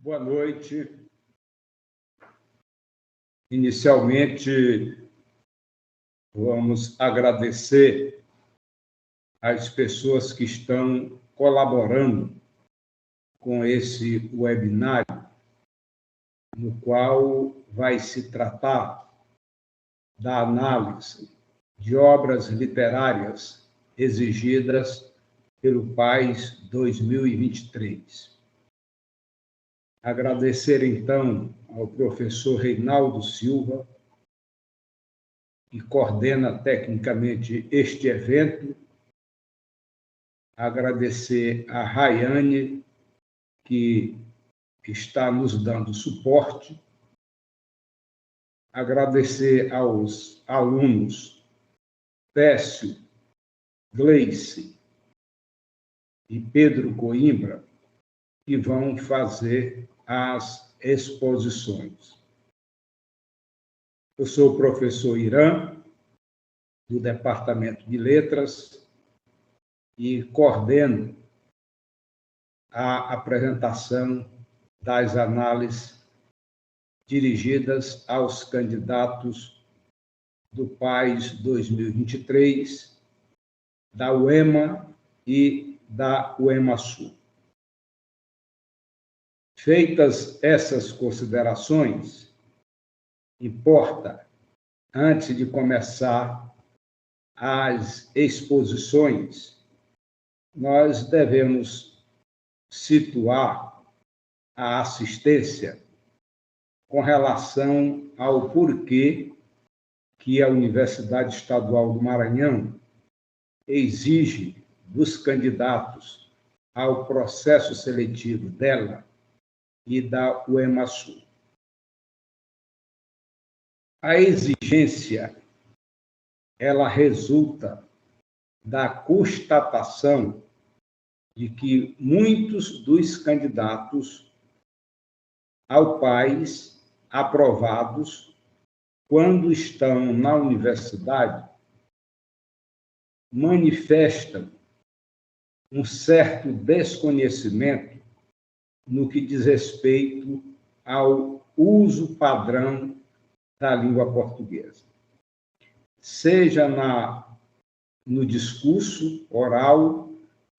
Boa noite. Inicialmente, vamos agradecer às pessoas que estão colaborando com esse webinário, no qual vai se tratar da análise de obras literárias exigidas pelo PAS 2023. Agradecer, então, ao professor Reinaldo Silva, que coordena tecnicamente este evento. Agradecer a Rayane, que está nos dando suporte. Agradecer aos alunos Técio, Gleice e Pedro Coimbra, que vão fazer as exposições. Eu sou o professor Irã, do Departamento de Letras, e coordeno a apresentação das análises dirigidas aos candidatos do PAS 2023, da UEMA e da UEMA-Sul. Feitas essas considerações, importa, antes de começar as exposições, nós devemos situar a assistência com relação ao porquê que a Universidade Estadual do Maranhão exige dos candidatos ao processo seletivo dela e da UEMA-Sul. A exigência, ela resulta da constatação de que muitos dos candidatos ao PAS aprovados, quando estão na universidade, manifestam um certo desconhecimento no que diz respeito ao uso padrão da língua portuguesa, seja no discurso oral,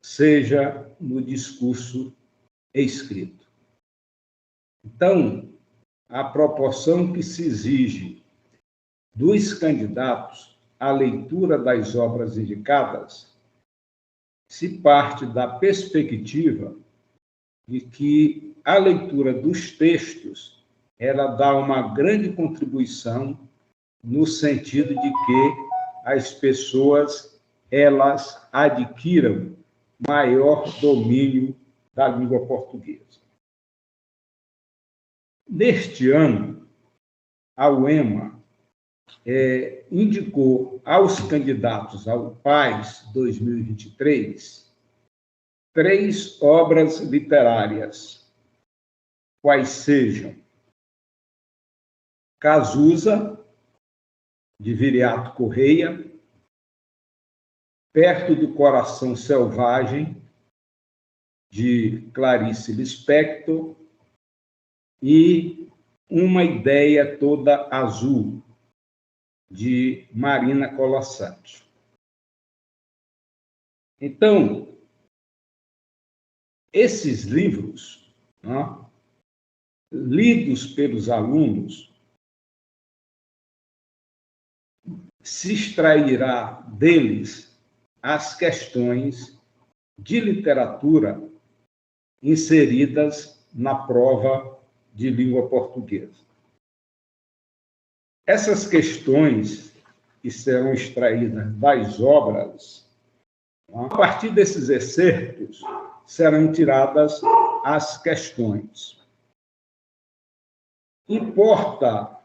seja no discurso escrito. Então, a proporção que se exige dos candidatos à leitura das obras indicadas se parte da perspectiva de que a leitura dos textos ela dá uma grande contribuição no sentido de que as pessoas elas adquiram maior domínio da língua portuguesa. Neste ano, a UEMA indicou aos candidatos ao PAS 2023 3 obras literárias, quais sejam Cazuza, de Viriato Correia, Perto do Coração Selvagem, de Clarice Lispector, e Uma Ideia Toda Azul, de Marina Colasanti. Então, esses livros, lidos pelos alunos, se extrairá deles as questões de literatura inseridas na prova de língua portuguesa. Essas questões que serão extraídas das obras, a partir desses excertos, serão tiradas as questões. Importa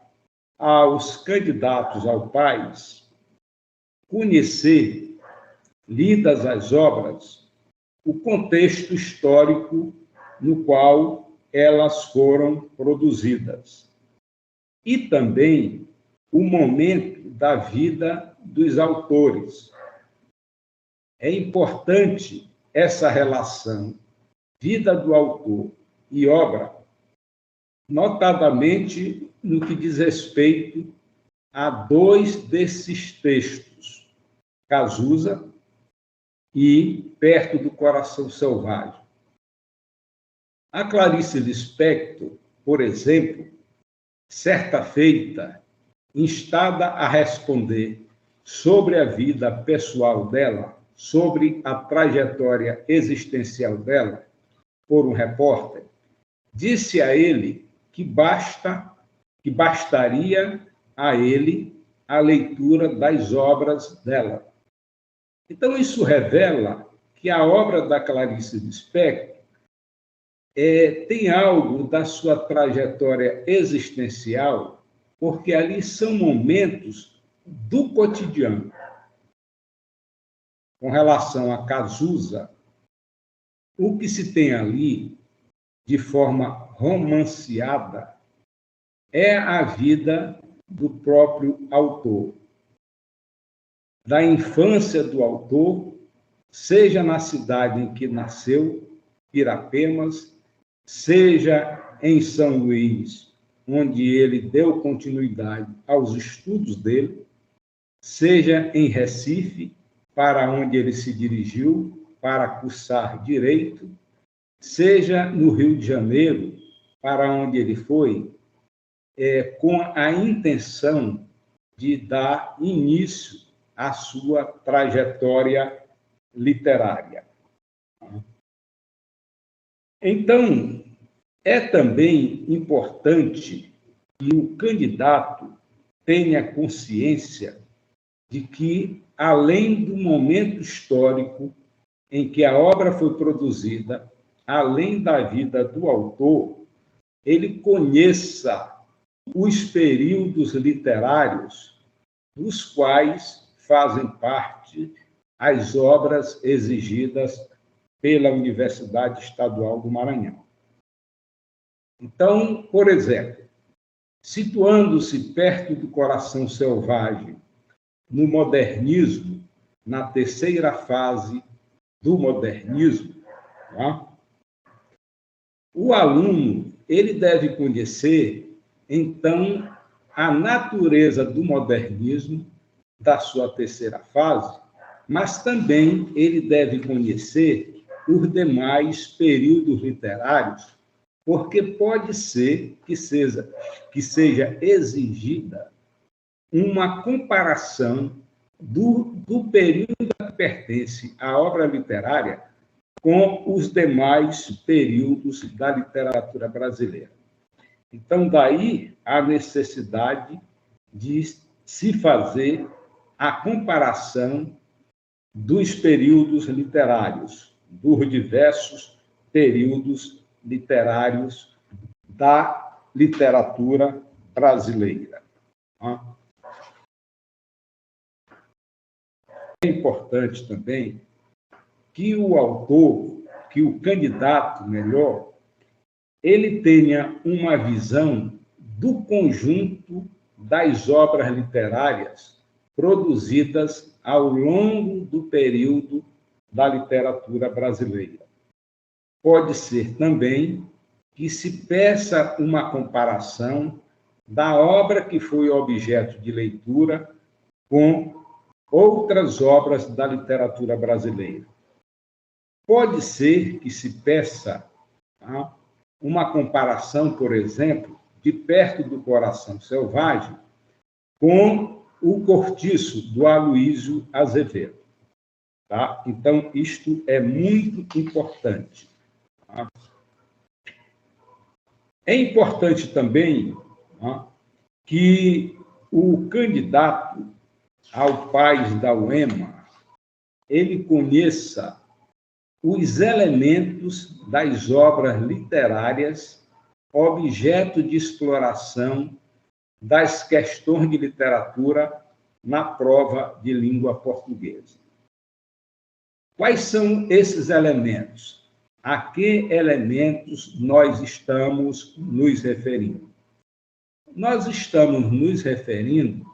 aos candidatos ao PAS conhecer, lidas as obras, o contexto histórico no qual elas foram produzidas e também o momento da vida dos autores. É importante essa relação vida do autor e obra notadamente no que diz respeito a dois desses textos, Cazuza e Perto do Coração Selvagem. A Clarice Lispector, por exemplo, certa feita, instada a responder sobre a vida pessoal dela, sobre a trajetória existencial dela, por um repórter, disse a ele que bastaria a ele a leitura das obras dela. Então, isso revela que a obra da Clarice Lispector tem algo da sua trajetória existencial, porque ali são momentos do cotidiano. Com relação a Cazuza, o que se tem ali, de forma romanceada, é a vida do próprio autor. Da infância do autor, seja na cidade em que nasceu, Pirapemas, seja em São Luís, onde ele deu continuidade aos estudos dele, seja em Recife, para onde ele se dirigiu para cursar Direito, seja no Rio de Janeiro, para onde ele foi, com a intenção de dar início à sua trajetória literária. Então, é também importante que o candidato tenha consciência de que, além do momento histórico em que a obra foi produzida, além da vida do autor, ele conheça os períodos literários dos quais fazem parte as obras exigidas pela Universidade Estadual do Maranhão. Então, por exemplo, situando-se perto do Coração Selvagem, no modernismo, na terceira fase do modernismo, tá? O aluno ele deve conhecer, então, a natureza do modernismo, da sua terceira fase, mas também ele deve conhecer os demais períodos literários, porque pode ser que seja exigida uma comparação do período que pertence à obra literária com os demais períodos da literatura brasileira. Então, daí a necessidade de se fazer a comparação dos períodos literários, dos diversos períodos literários da literatura brasileira. É importante também que o autor, que o candidato melhor, ele tenha uma visão do conjunto das obras literárias produzidas ao longo do período da literatura brasileira. Pode ser também que se peça uma comparação da obra que foi objeto de leitura com outras obras da literatura brasileira. Pode ser que se peça uma comparação, por exemplo, de Perto do Coração Selvagem com O Cortiço, do Aloísio Azevedo. Tá? Então, isto é muito importante. Tá? É importante também que o candidato ao PAS da UEMA ele conheça os elementos das obras literárias objeto de exploração das questões de literatura na prova de língua portuguesa. Quais são esses elementos? A que elementos nós estamos nos referindo? Nós estamos nos referindo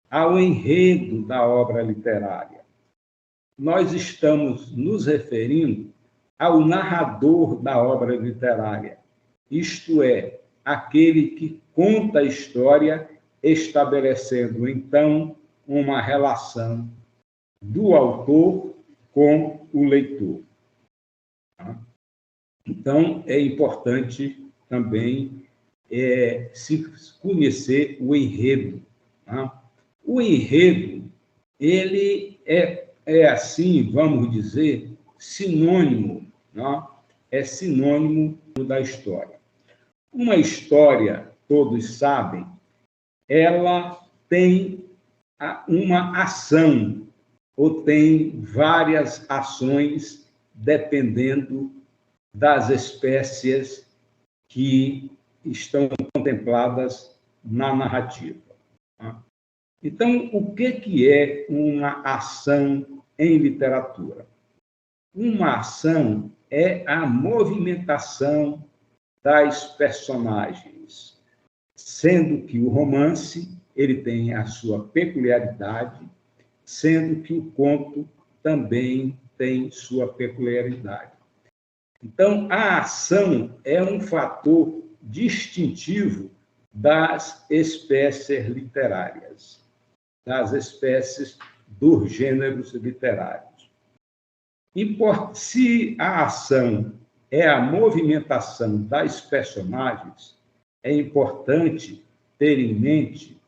ao enredo da obra literária. Nós estamos nos referindo ao narrador da obra literária, isto é, aquele que conta a história, estabelecendo, então, uma relação do autor com o leitor. Então, é importante também se conhecer o enredo. O enredo, ele é assim, vamos dizer, sinônimo, é sinônimo da história. Uma história, todos sabem, ela tem uma ação, ou tem várias ações, dependendo das espécies que estão contempladas na narrativa. Então, o que é uma ação em literatura? Uma ação é a movimentação das personagens, sendo que o romance ele tem a sua peculiaridade, sendo que o conto também tem sua peculiaridade. Então, a ação é um fator distintivo das espécies literárias, das espécies dos gêneros literários. E se a ação é a movimentação das personagens, é importante ter em mente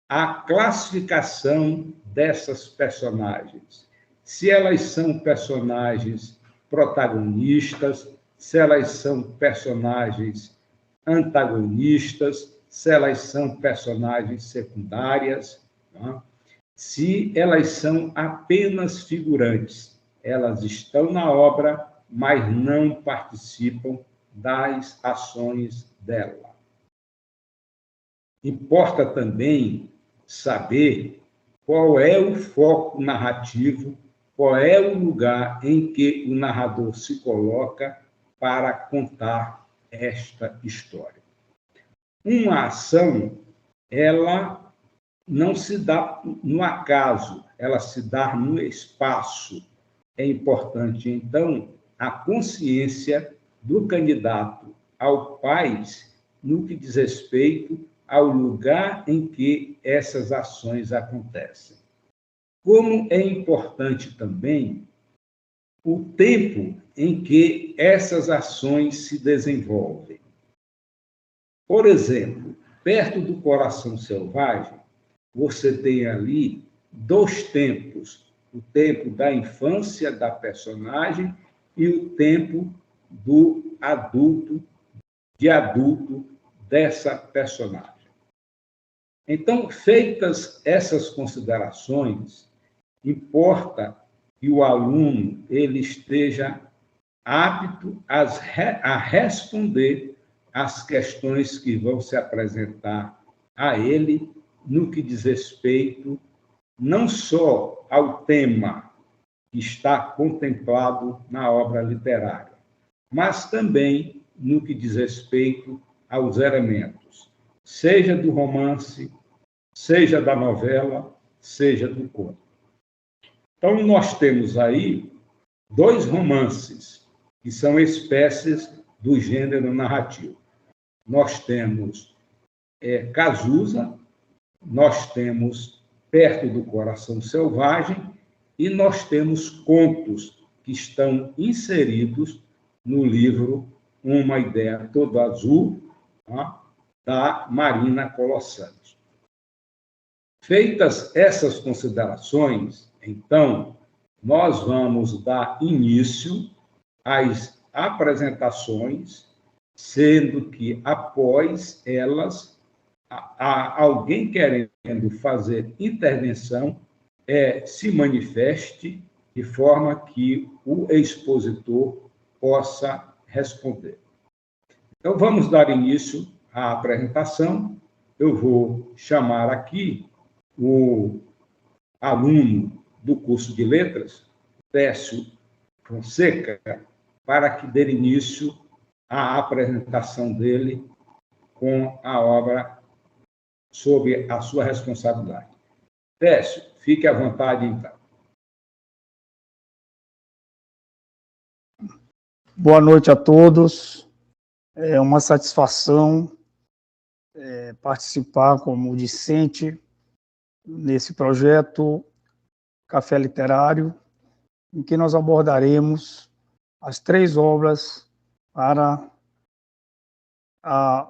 a classificação dessas personagens. Se elas são personagens protagonistas, se elas são personagens antagonistas, se elas são personagens secundárias, se elas são apenas figurantes. Elas estão na obra, mas não participam das ações dela. Importa também saber qual é o foco narrativo, qual é o lugar em que o narrador se coloca para contar esta história. Uma ação, ela não se dá no acaso, ela se dá no espaço. É importante, então, a consciência do candidato ao país no que diz respeito ao lugar em que essas ações acontecem. Como é importante também o tempo em que essas ações se desenvolvem. Por exemplo, perto do Coração Selvagem, você tem ali 2 tempos: o tempo da infância da personagem e o tempo do adulto dessa personagem. Então, feitas essas considerações, importa que o aluno ele esteja apto a responder às questões que vão se apresentar a ele no que diz respeito não só ao tema que está contemplado na obra literária, mas também no que diz respeito aos elementos, seja do romance, seja da novela, seja do conto. Então, nós temos aí 2 romances, que são espécies do gênero narrativo. Nós temos Cazuza, nós temos Perto do Coração Selvagem, e nós temos contos que estão inseridos no livro Uma Ideia Toda Azul, da Marina Colossante. Feitas essas considerações, então, nós vamos dar início às apresentações, sendo que, após elas, alguém querendo fazer intervenção se manifeste de forma que o expositor possa responder. Então, vamos dar início à apresentação. Eu vou chamar aqui o aluno do curso de Letras, Técio Fonseca, para que dê início à apresentação dele com a obra sob a sua responsabilidade. Técio, fique à vontade, então. Boa noite a todos. É uma satisfação participar como discente nesse projeto Café Literário, em que nós abordaremos as 3 obras para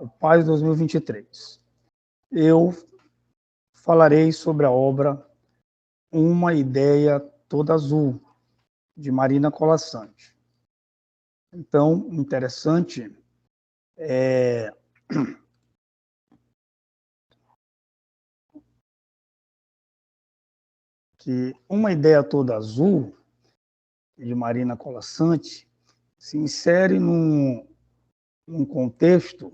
o PAS 2023. Eu falarei sobre a obra Uma Ideia Toda Azul, de Marina Colasanti. Então, interessante que Uma Ideia Toda Azul, de Marina Colasanti, se insere num contexto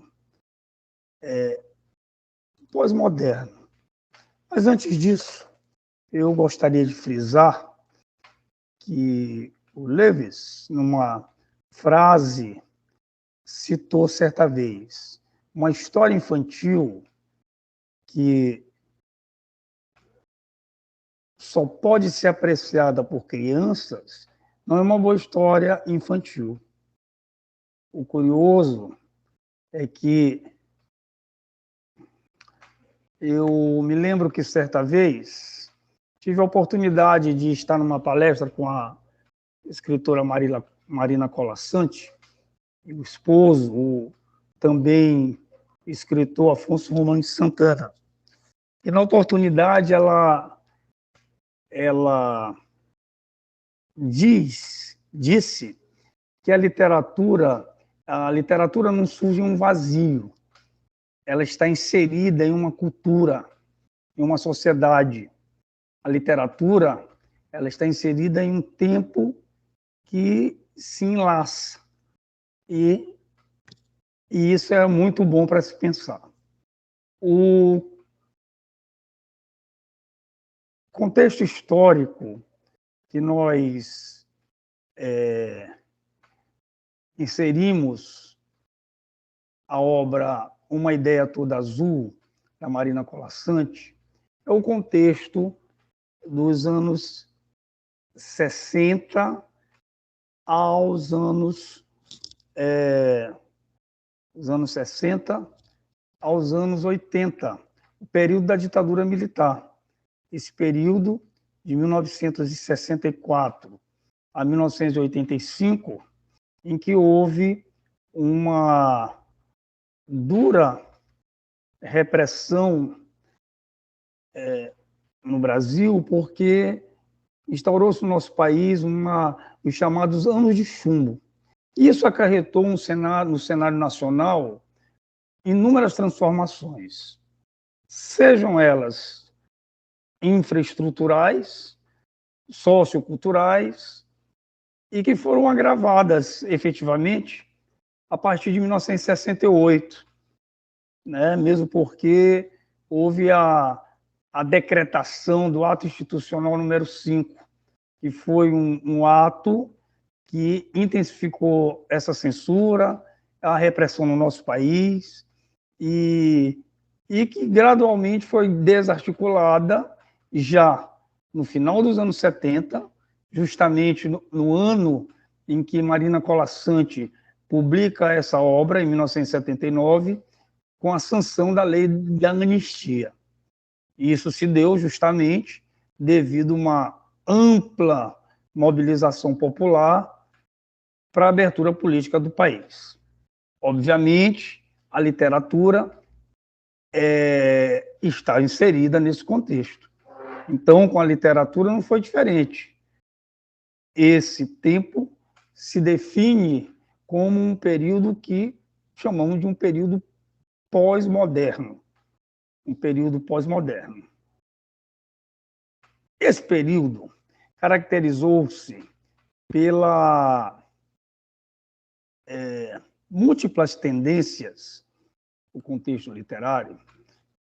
pós-moderno. Mas antes disso, eu gostaria de frisar que o Lewis, numa frase, citou certa vez: uma história infantil que só pode ser apreciada por crianças não é uma boa história infantil. O curioso é que eu me lembro que certa vez tive a oportunidade de estar numa palestra com a escritora Marina Colasanti e o esposo, o também escritor Afonso Romão de Santana. E na oportunidade ela disse que a literatura não surge em um vazio, ela está inserida em uma cultura, em uma sociedade. A literatura, ela está inserida em um tempo que se enlaça. E isso é muito bom para se pensar. O contexto histórico que nós inserimos a obra Uma Ideia Toda Azul, da Marina Colasanti, é o contexto dos anos 60 aos anos 60 aos anos 80, o período da ditadura militar. Esse período, de 1964 a 1985, em que houve uma dura repressão no Brasil, porque instaurou-se no nosso país os chamados anos de chumbo. Isso acarretou no cenário nacional inúmeras transformações, sejam elas infraestruturais, socioculturais, e que foram agravadas efetivamente a partir de 1968, né? Mesmo porque houve a decretação do ato institucional número 5, que foi um ato que intensificou essa censura, a repressão no nosso país, e que gradualmente foi desarticulada já no final dos anos 70, justamente no ano em que Marina Colasanti publica essa obra, em 1979, com a sanção da lei da anistia. Isso se deu justamente devido a uma ampla mobilização popular para a abertura política do país. Obviamente, a literatura está inserida nesse contexto. Então, com a literatura não foi diferente. Esse tempo se define como um período que chamamos de um período pós-moderno. Um período pós-moderno. Esse período caracterizou-se pela múltiplas tendências do contexto literário.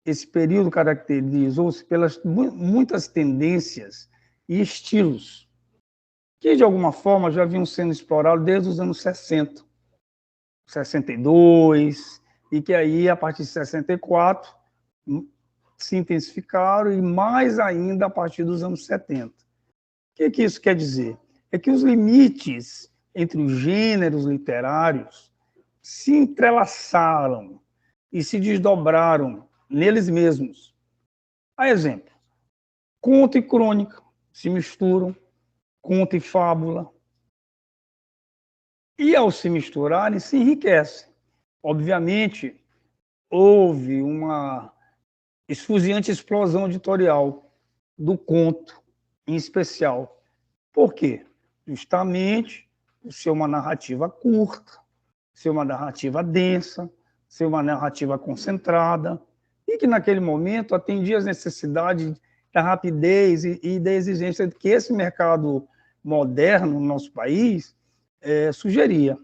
Esse período caracterizou-se pelas muitas tendências e estilos que, de alguma forma, já vinham sendo explorados desde os anos 60, 62, e que aí, a partir de 64, se intensificaram, e mais ainda a partir dos anos 70. O que isso quer dizer? É que os limites entre os gêneros literários se entrelaçaram e se desdobraram neles mesmos. A exemplo, conto e crônica se misturam, conto e fábula, e ao se misturarem, se enriquecem. Obviamente, houve uma esfuziante explosão editorial do conto, em especial. Por quê? Justamente por ser uma narrativa curta, ser uma narrativa densa, ser uma narrativa concentrada, e que naquele momento atendia às necessidades da rapidez e da exigência que esse mercado moderno no nosso país sugeria.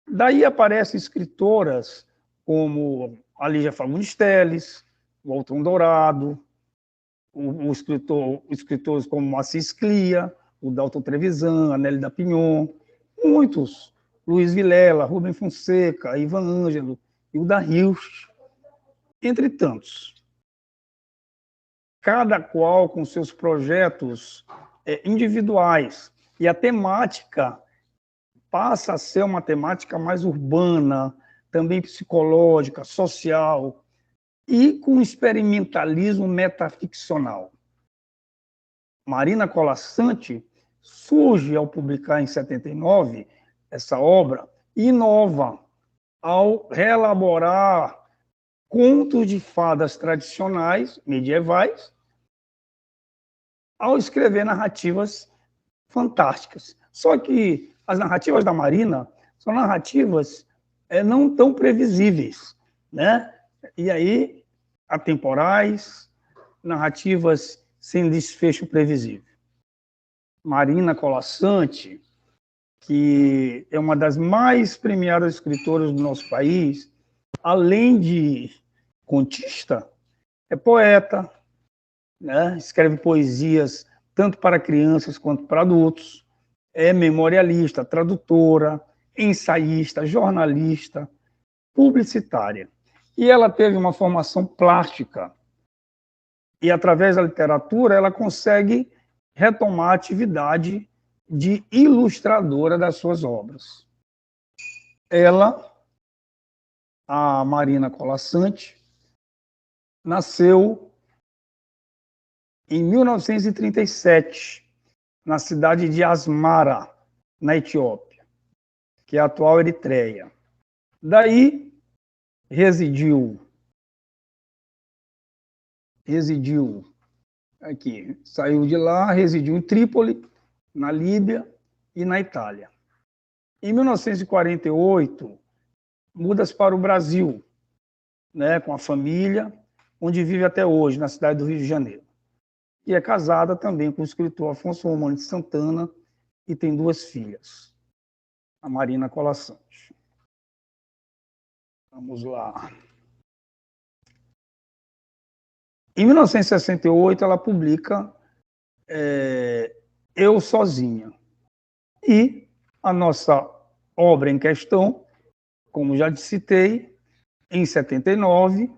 Daí aparecem escritoras como a Lígia Fagundes Telles, o Alton Dourado, escritores como Moacir Sclia, o Dalton Trevisan, a Nélida Pinhon, muitos, Luiz Vilela, Rubem Fonseca, Ivan Ângelo, Hilda Hilst, entre tantos. Cada qual com seus projetos individuais, e a temática passa a ser uma temática mais urbana, também psicológica, social, e com experimentalismo metaficcional. Marina Colasanti surge ao publicar em 79 essa obra e inova ao reelaborar contos de fadas tradicionais, medievais, ao escrever narrativas fantásticas. Só que as narrativas da Marina são narrativas não tão previsíveis, né? E aí, atemporais, narrativas sem desfecho previsível. Marina Colasanti, que é uma das mais premiadas escritoras do nosso país, além de contista, é poeta, né? Escreve poesias tanto para crianças quanto para adultos, é memorialista, tradutora, ensaísta, jornalista, publicitária. E ela teve uma formação plástica. E, através da literatura, ela consegue retomar a atividade de ilustradora das suas obras. Ela, a Marina Colasanti, nasceu em 1937, na cidade de Asmara, na Etiópia, que é a atual Eritreia. Daí, residiu aqui, saiu de lá, residiu em Trípoli, na Líbia e na Itália. Em 1948, muda-se para o Brasil, né, com a família, onde vive até hoje, na cidade do Rio de Janeiro. E é casada também com o escritor Afonso Romano de Santana e tem 2 filhas, a Marina Colasanti. Vamos lá. Em 1968, ela publica Eu Sozinha. E a nossa obra em questão, como já te citei, em 79,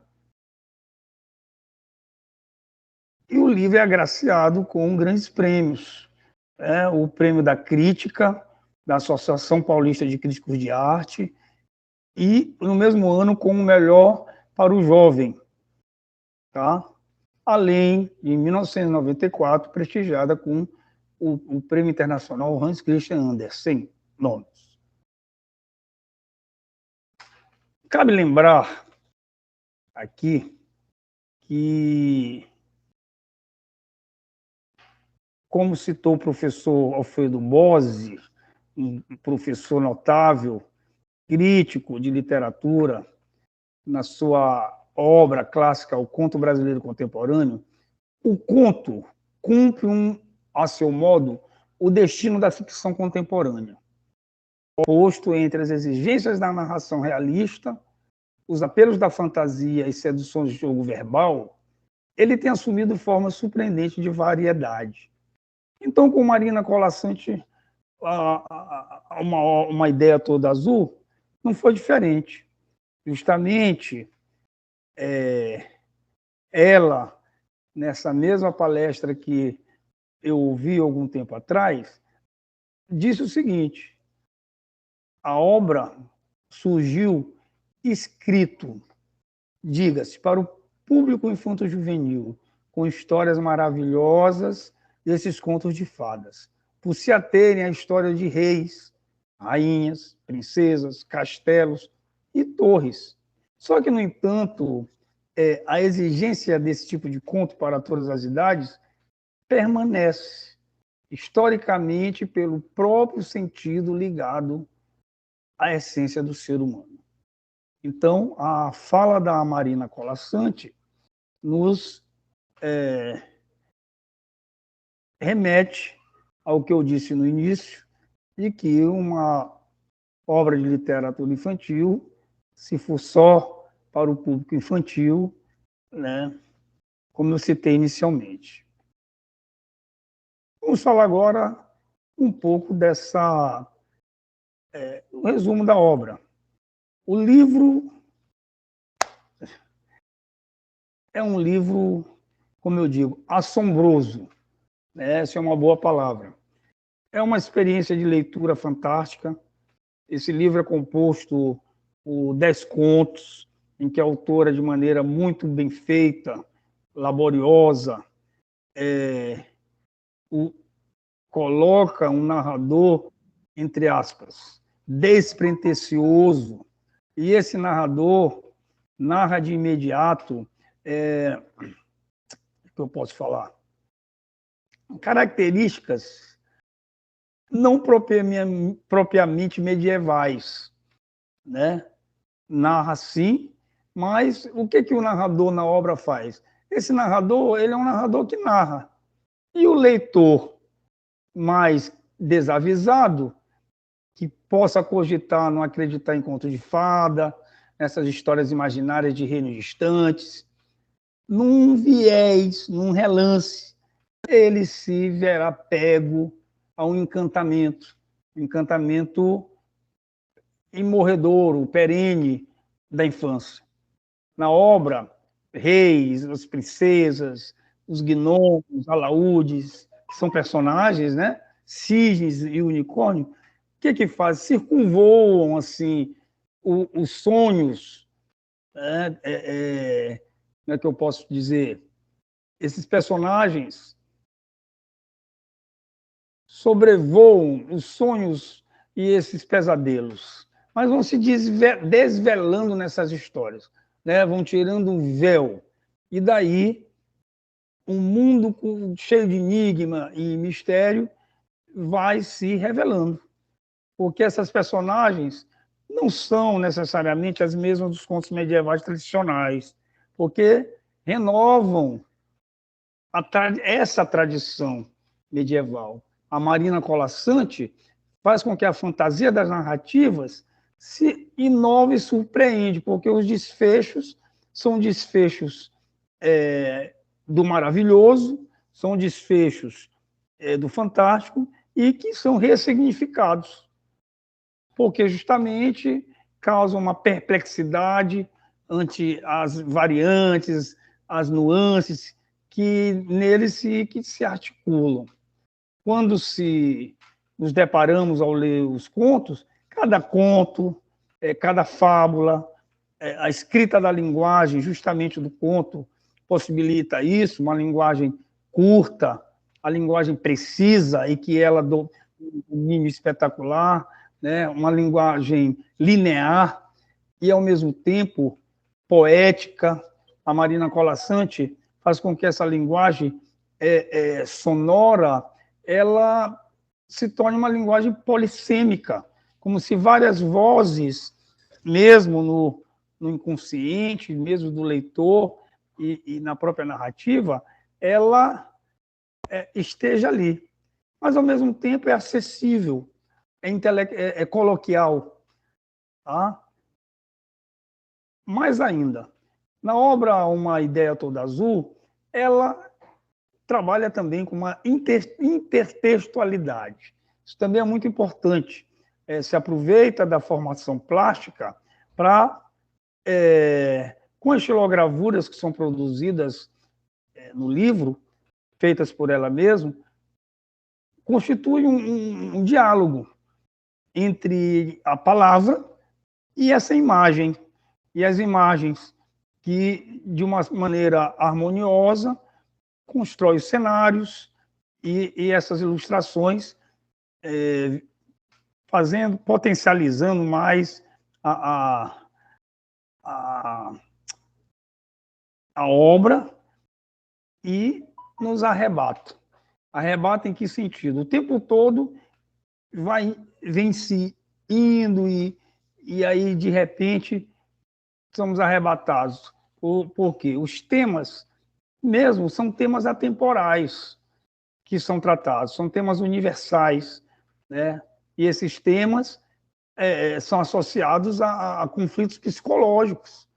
e o livro é agraciado com grandes prêmios. O Prêmio da Crítica, da Associação Paulista de Críticos de Arte, e, no mesmo ano, com o Melhor para o Jovem. Tá? Além, em 1994, prestigiada com o Prêmio Internacional Hans Christian Andersen, nomes. Cabe lembrar aqui que, como citou o professor Alfredo Bose, um professor notável, crítico de literatura, na sua obra clássica, O Conto Brasileiro Contemporâneo, o conto cumpre, a seu modo, o destino da ficção contemporânea, posto entre as exigências da narração realista, os apelos da fantasia e seduções de jogo verbal, ele tem assumido forma surpreendente de variedade. Então, com Marina Colasanti, uma ideia toda azul, não foi diferente. Justamente, ela, nessa mesma palestra que eu ouvi algum tempo atrás, disse o seguinte: a obra surgiu escrito, diga-se, para o público infanto-juvenil, com histórias maravilhosas desses contos de fadas, por se aterem à história de reis, rainhas, princesas, castelos e torres. Só que, no entanto, a exigência desse tipo de conto para todas as idades permanece, historicamente, pelo próprio sentido ligado à essência do ser humano. Então, a fala da Marina Colasanti nos remete ao que eu disse no início, de que uma obra de literatura infantil, se for só para o público infantil, né, como eu citei inicialmente. Vamos falar agora um pouco um resumo da obra. O livro é um livro, como eu digo, assombroso. Essa é uma boa palavra. É uma experiência de leitura fantástica. Esse livro é composto por 10 contos, em que a autora, de maneira muito bem feita, laboriosa, coloca um narrador, entre aspas, despretensioso, e esse narrador narra de imediato, o que eu posso falar? Características não propriamente medievais, né? Narra sim, mas o que o narrador na obra faz? Esse narrador, ele é um narrador que narra. E o leitor mais desavisado, que possa cogitar, não acreditar em conto de fada, nessas histórias imaginárias de reinos distantes, num viés, num relance, ele se verá pego a um encantamento imorredouro, perene da infância. Na obra, reis, as princesas, os gnomos, os alaúdes, que são personagens, né? Cisnes e unicórnio, o que fazem? Circunvoam assim, os sonhos, né? Como é que eu posso dizer? Esses personagens sobrevoam os sonhos e esses pesadelos, mas vão se desvelando nessas histórias, né? Vão tirando um véu, e daí um mundo cheio de enigma e mistério vai se revelando, porque essas personagens não são necessariamente as mesmas dos contos medievais tradicionais, porque renovam essa tradição medieval. A Marina Colasanti faz com que a fantasia das narrativas se inove e surpreende, porque os desfechos são desfechos do maravilhoso, são desfechos do fantástico e que são ressignificados, porque justamente causam uma perplexidade ante as variantes, as nuances que neles se articulam. Quando nos deparamos ao ler os contos, cada conto, cada fábula, a escrita da linguagem, justamente do conto, possibilita isso, uma linguagem curta, a linguagem precisa e que ela do domínio espetacular, né? Uma linguagem linear e, ao mesmo tempo, poética. A Marina Colasanti faz com que essa linguagem sonora ela se torne uma linguagem polissêmica, como se várias vozes, mesmo no inconsciente, mesmo do leitor e na própria narrativa, ela esteja ali. Mas, ao mesmo tempo, é acessível, é coloquial. Tá? Mais ainda, na obra Uma Ideia Toda Azul, ela trabalha também com uma intertextualidade. Isso também é muito importante. Se aproveita da formação plástica para, com as xilogravuras que são produzidas no livro, feitas por ela mesma, constitui um diálogo entre a palavra e essa imagem, e as imagens que, de uma maneira harmoniosa, constrói os cenários e essas ilustrações, potencializando mais a, a obra e nos arrebata. Arrebata em que sentido? O tempo todo vem se indo e aí, de repente, somos arrebatados. Por quê? Os temas mesmo são temas atemporais que são tratados, são temas universais, né? E esses temas são associados a conflitos psicológicos,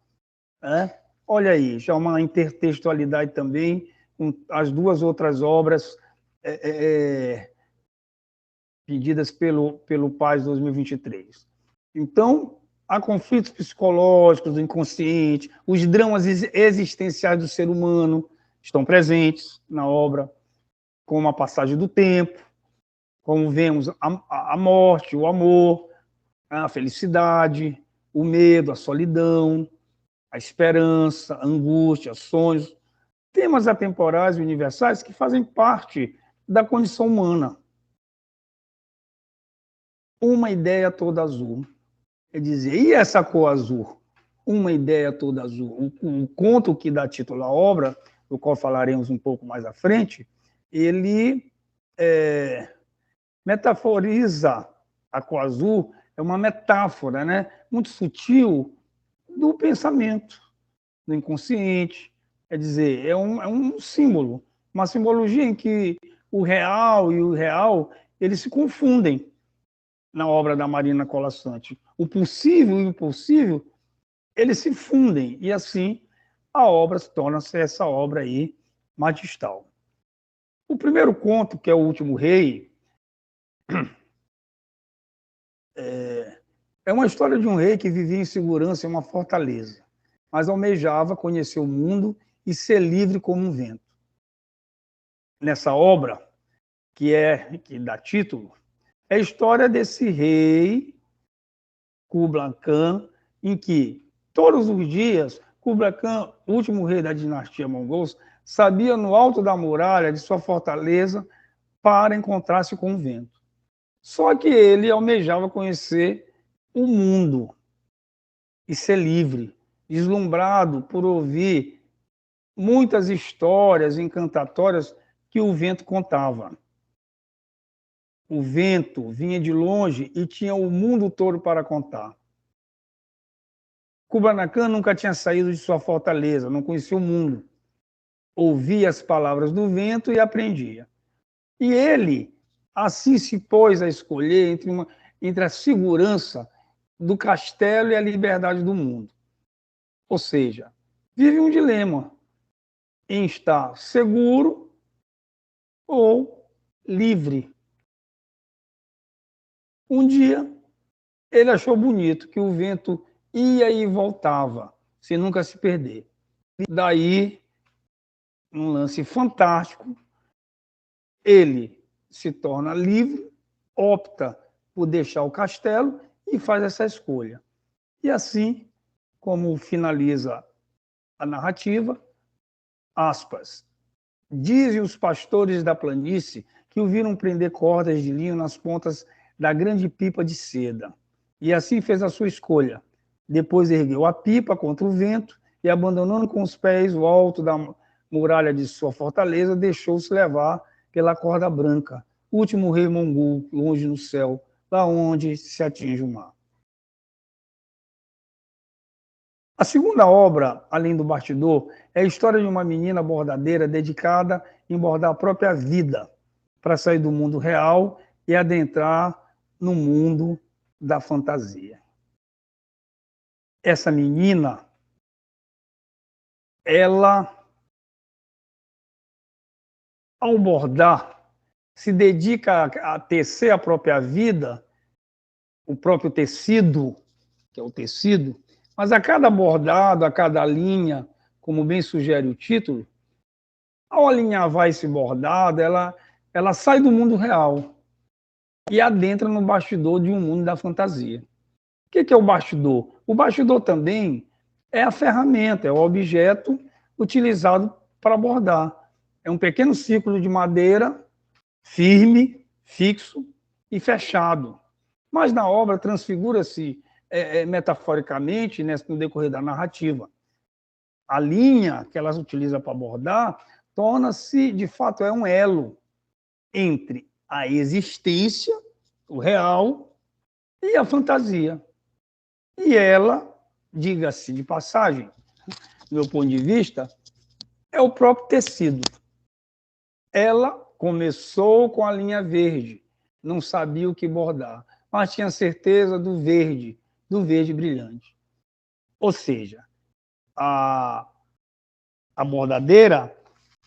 né? Olha aí, já uma intertextualidade também com as duas outras obras pedidas pelo Paz 2023. Então, há conflitos psicológicos do inconsciente, os dramas existenciais do ser humano estão presentes na obra, como a passagem do tempo, como vemos a morte, o amor, a felicidade, o medo, a solidão, a esperança, a angústia, sonhos, temas atemporais e universais que fazem parte da condição humana. Uma ideia toda azul. Quer dizer, e essa cor azul? Uma ideia toda azul. O conto que dá título à obra, do qual falaremos um pouco mais à frente, ele metaforiza a cor azul, é uma metáfora, né, muito sutil do pensamento, do inconsciente. Quer dizer, é um símbolo, uma simbologia em que o real e o real eles se confundem na obra da Marina Colasanti. O possível e o impossível, eles se fundem, e assim a obra torna-se essa obra aí magistral. O primeiro conto, que é O Último Rei, é uma história de um rei que vivia em segurança em uma fortaleza, mas almejava conhecer o mundo e ser livre como um vento. Nessa obra, que dá título, é a história desse rei Kublai Khan, em que todos os dias Kublai Khan, o último rei da dinastia mongol, sabia no alto da muralha de sua fortaleza para encontrar-se com o vento. Só que ele almejava conhecer o mundo e ser livre, deslumbrado por ouvir muitas histórias encantatórias que o vento contava. O vento vinha de longe e tinha o mundo todo para contar. Kublai Khan nunca tinha saído de sua fortaleza, não conhecia o mundo. Ouvia as palavras do vento e aprendia. E ele, assim, se pôs a escolher entre a segurança do castelo e a liberdade do mundo. Ou seja, vive um dilema em estar seguro ou livre. Um dia, ele achou bonito que o vento ia e voltava, sem nunca se perder. Daí, um lance fantástico, ele se torna livre, opta por deixar o castelo e faz essa escolha. E assim, como finaliza a narrativa, aspas, dizem os pastores da planície que o viram prender cordas de linho nas pontas da grande pipa de seda. E assim fez a sua escolha. Depois ergueu a pipa contra o vento e, abandonando com os pés o alto da muralha de sua fortaleza, deixou-se levar pela corda branca, o último rei mongol, longe no céu, lá onde se atinge o mar. A segunda obra, além do bastidor, é a história de uma menina bordadeira dedicada em bordar a própria vida para sair do mundo real e adentrar no mundo da fantasia. Essa menina, ela, ao bordar, se dedica a tecer a própria vida, o próprio tecido, que é o tecido, mas a cada bordado, a cada linha, como bem sugere o título, ao alinhavar esse bordado, ela sai do mundo real e adentra no bastidor de um mundo da fantasia. que é o bastidor? O bastidor também é a ferramenta, é o objeto utilizado para bordar. É um pequeno círculo de madeira firme, fixo e fechado. Mas na obra transfigura-se metaforicamente, né, no decorrer da narrativa. A linha que elas utilizam para bordar torna-se, de fato, um elo entre a existência, o real, e a fantasia. E ela, diga-se de passagem, do meu ponto de vista, é o próprio tecido. Ela começou com a linha verde, não sabia o que bordar, mas tinha certeza do verde brilhante. Ou seja, a bordadeira,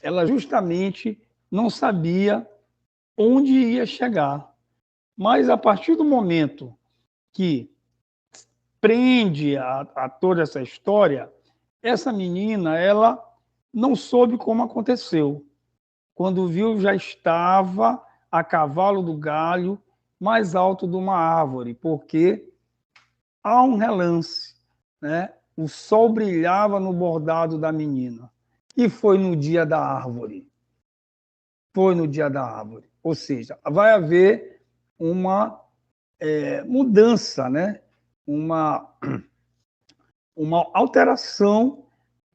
ela justamente não sabia onde ia chegar. Mas a partir do momento que prende a toda essa história, essa menina, ela não soube como aconteceu. Quando viu, já estava a cavalo do galho mais alto de uma árvore, porque há um relance, né? O sol brilhava no bordado da menina. E foi no dia da árvore. Foi no dia da árvore. Ou seja, vai haver uma mudança, né? Uma alteração,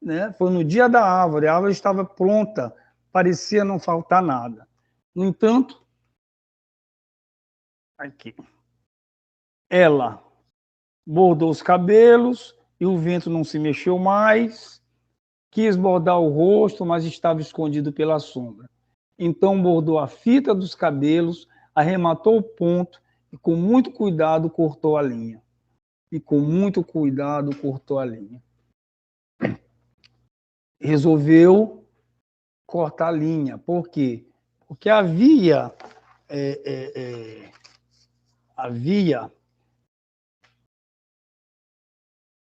né? Foi no dia da árvore, a árvore estava pronta, parecia não faltar nada. No entanto, aqui, ela bordou os cabelos e o vento não se mexeu mais, quis bordar o rosto, mas estava escondido pela sombra. Então bordou a fita dos cabelos, arrematou o ponto e com muito cuidado cortou a linha. E com muito cuidado cortou a linha. Resolveu cortar a linha. Por quê? Porque havia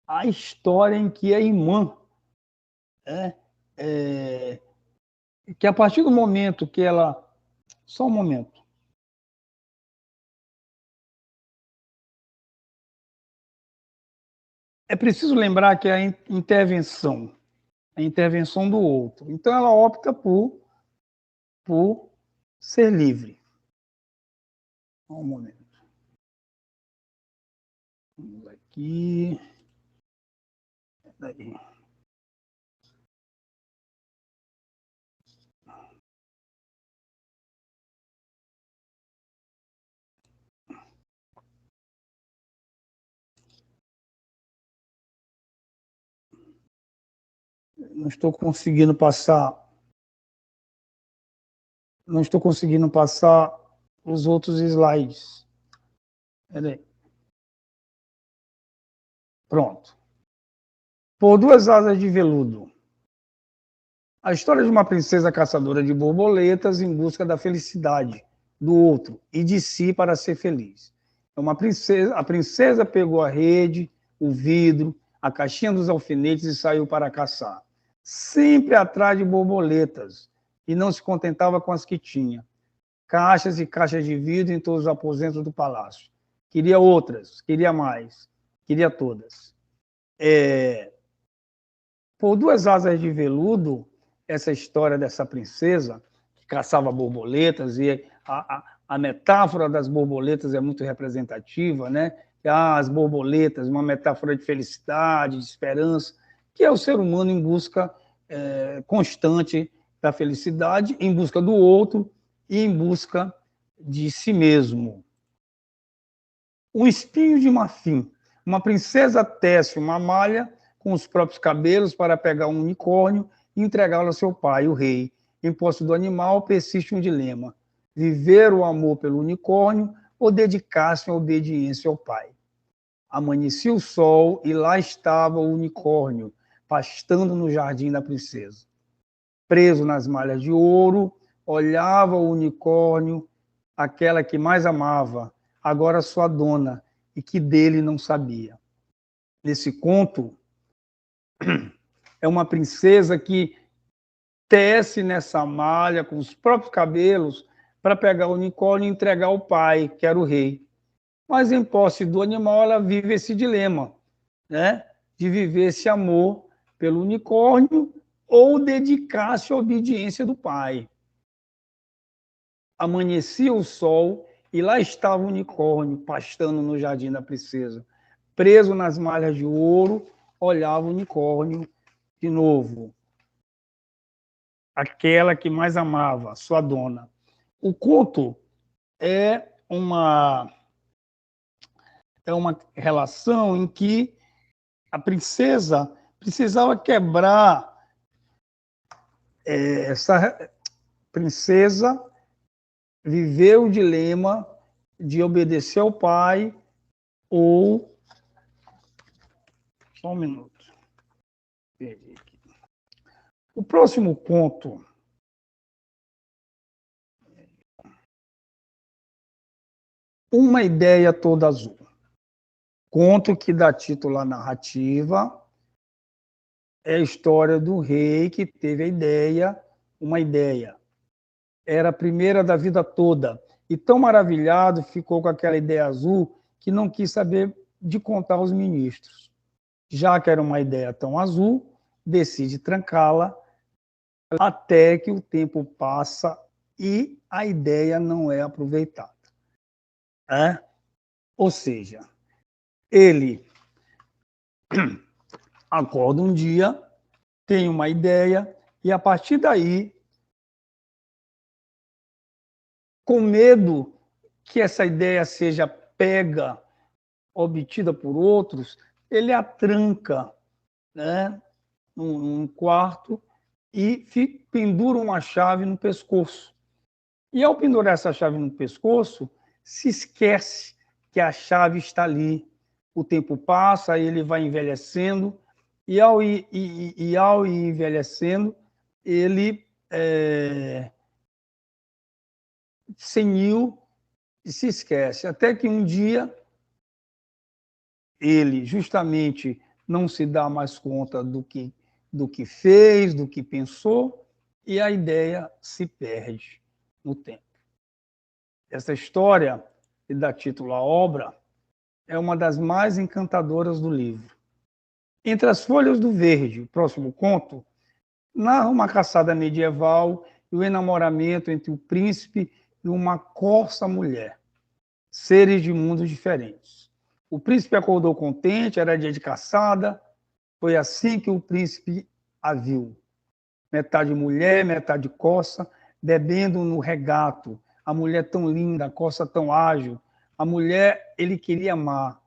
a história em que a irmã, que a partir do momento que ela... Só um momento. É preciso lembrar que a intervenção do outro. Então ela opta por ser livre. Um momento. Vamos aqui. Daí. Não estou conseguindo passar os outros slides. Peraí. Pronto. Por duas asas de veludo. A história de uma princesa caçadora de borboletas em busca da felicidade do outro e de si para ser feliz. A princesa pegou a rede, o vidro, a caixinha dos alfinetes e saiu para caçar. Sempre atrás de borboletas, e não se contentava com as que tinha. Caixas e caixas de vidro em todos os aposentos do palácio. Queria outras, queria mais, queria todas. Por duas asas de veludo, essa história dessa princesa que caçava borboletas, e a metáfora das borboletas é muito representativa, né? As borboletas, uma metáfora de felicidade, de esperança, que é o ser humano em busca constante da felicidade, em busca do outro e em busca de si mesmo. Um espinho de marfim. Uma princesa tece uma malha com os próprios cabelos para pegar um unicórnio e entregá-lo ao seu pai, o rei. Em posse do animal, persiste um dilema: viver o amor pelo unicórnio ou dedicar-se à obediência ao pai. Amanhecia o sol e lá estava o unicórnio, pastando no jardim da princesa. Preso nas malhas de ouro, olhava o unicórnio, aquela que mais amava, agora sua dona, e que dele não sabia. Nesse conto, é uma princesa que tece nessa malha com os próprios cabelos para pegar o unicórnio e entregar ao pai, que era o rei. Mas em posse do animal, ela vive esse dilema, né? De viver esse amor pelo unicórnio ou dedicar-se à obediência do pai. Amanhecia o sol e lá estava o unicórnio pastando no jardim da princesa. Preso nas malhas de ouro, olhava o unicórnio de novo. Aquela que mais amava, sua dona. O conto é uma relação em que a princesa precisava quebrar essa princesa viveu o dilema de obedecer ao pai ou só um minuto. Perdi aqui. O próximo conto Uma Ideia Toda Azul. Conto que dá título à narrativa. É a história do rei que teve a ideia, uma ideia. Era a primeira da vida toda. E tão maravilhado ficou com aquela ideia azul que não quis saber de contar aos ministros. Já que era uma ideia tão azul, decide trancá-la até que o tempo passa e a ideia não é aproveitada. Ou seja, ele acorda um dia, tem uma ideia e a partir daí, com medo que essa ideia seja pega, obtida por outros, ele a tranca, né, num quarto e pendura uma chave no pescoço. E ao pendurar essa chave no pescoço, se esquece que a chave está ali. O tempo passa, ele vai envelhecendo, e ao ir envelhecendo, ele senil e se esquece. Até que um dia ele justamente não se dá mais conta do que fez, do que pensou, e a ideia se perde no tempo. Essa história, que dá título à obra, é uma das mais encantadoras do livro. Entre as folhas do verde, o próximo conto, narra uma caçada medieval e o enamoramento entre o príncipe e uma corça mulher, seres de mundos diferentes. O príncipe acordou contente, era dia de caçada, foi assim que o príncipe a viu. Metade mulher, metade corça, bebendo no regato. A mulher tão linda, a corça tão ágil. A mulher ele queria amar,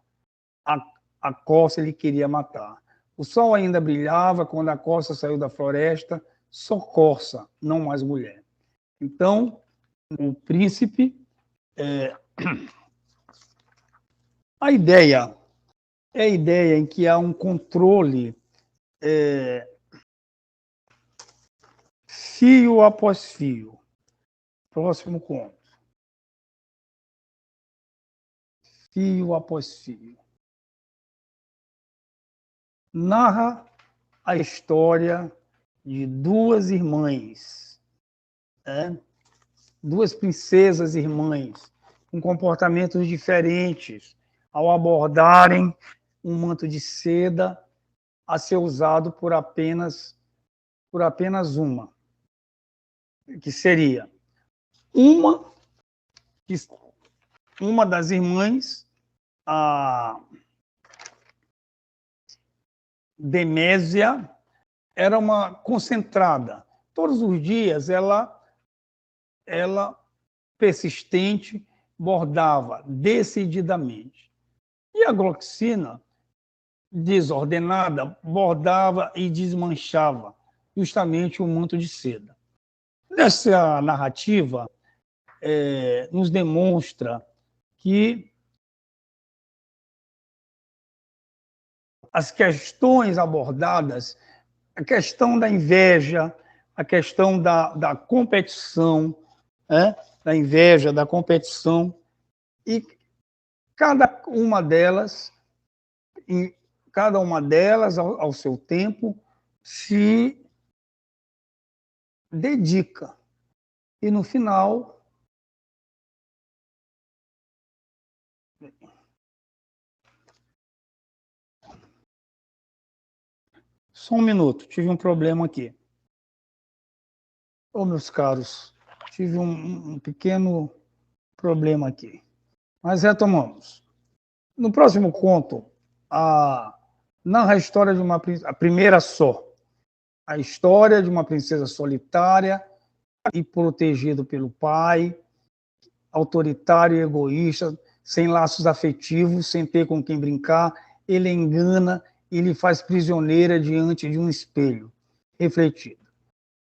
a corça ele queria matar. O sol ainda brilhava quando a corça saiu da floresta, só corça, não mais mulher. Então, o príncipe... A ideia é a ideia em que há um controle fio após fio. Próximo conto. Fio após fio. Narra a história de duas irmãs, né? Duas princesas irmãs, com comportamentos diferentes, ao abordarem um manto de seda a ser usado por apenas uma, que seria uma das irmãs, a Demésia, era uma concentrada. Todos os dias ela persistente bordava decididamente. E a Gloxina, desordenada, bordava e desmanchava justamente o manto de seda. Nessa narrativa, nos demonstra que as questões abordadas, a questão da inveja, a questão da competição, né? Da inveja, da competição, e cada uma delas, ao seu tempo, se dedica. E no final, Só um minuto, tive um problema aqui. Ô, meus caros, tive um pequeno problema aqui. Mas retomamos. No próximo conto, narra a história de a primeira só, a história de uma princesa solitária e protegida pelo pai, autoritário e egoísta, sem laços afetivos, sem ter com quem brincar. Ele engana e lhe faz prisioneira diante de um espelho refletido.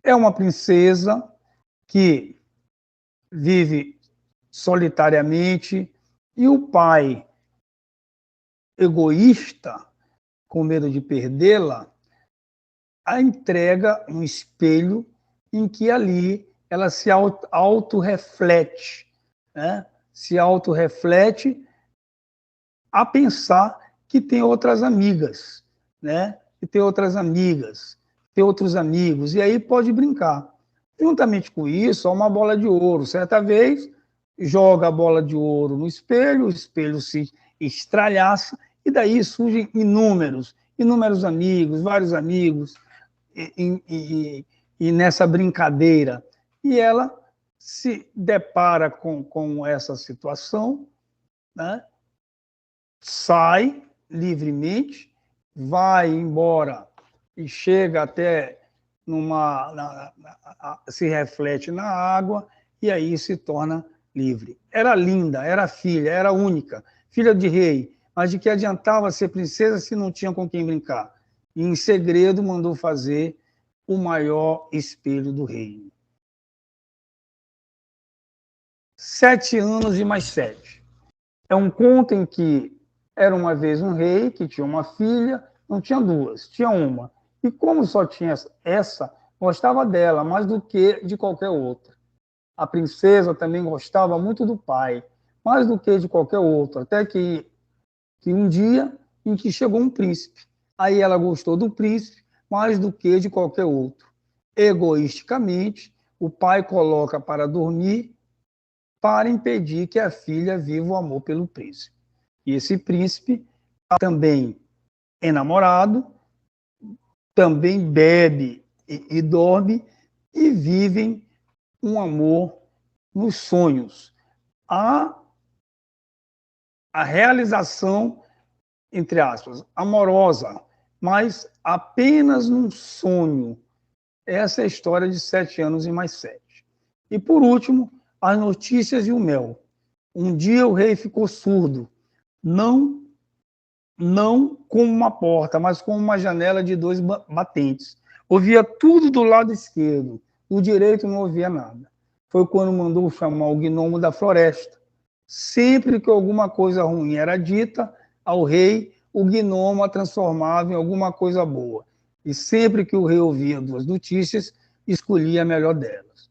É uma princesa que vive solitariamente e o pai, egoísta, com medo de perdê-la, a entrega um espelho em que ali ela se autorreflete, né? Se autorreflete a pensar que tem outras amigas, né? Que tem outras amigas, tem outros amigos, e aí pode brincar. Juntamente com isso, há uma bola de ouro. Certa vez, joga a bola de ouro no espelho, o espelho se estralhaça, e daí surgem inúmeros amigos, vários amigos, e nessa brincadeira. E ela se depara com essa situação, né? Sai livremente, vai embora e chega até se reflete na água e aí se torna livre. Era linda, era filha, era única, filha de rei, mas de que adiantava ser princesa se não tinha com quem brincar? E em segredo mandou fazer o maior espelho do reino. 7 anos e mais 7. É um conto em que era uma vez um rei que tinha uma filha, não tinha duas, tinha uma. E como só tinha essa, gostava dela mais do que de qualquer outra. A princesa também gostava muito do pai, mais do que de qualquer outro, até que um dia em que chegou um príncipe. Aí ela gostou do príncipe mais do que de qualquer outro. Egoisticamente, o pai coloca para dormir para impedir que a filha viva o amor pelo príncipe. E esse príncipe também é namorado, também bebe e dorme e vivem um amor nos sonhos. A realização, entre aspas, amorosa, mas apenas num sonho. Essa é a história de 7 anos e mais 7. E, por último, as notícias e o mel. Um dia o rei ficou surdo, não como uma porta, mas como uma janela de 2 batentes. Ouvia tudo do lado esquerdo, do direito não ouvia nada. Foi quando mandou chamar o gnomo da floresta. Sempre que alguma coisa ruim era dita ao rei, o gnomo a transformava em alguma coisa boa. E sempre que o rei ouvia 2 notícias, escolhia a melhor delas.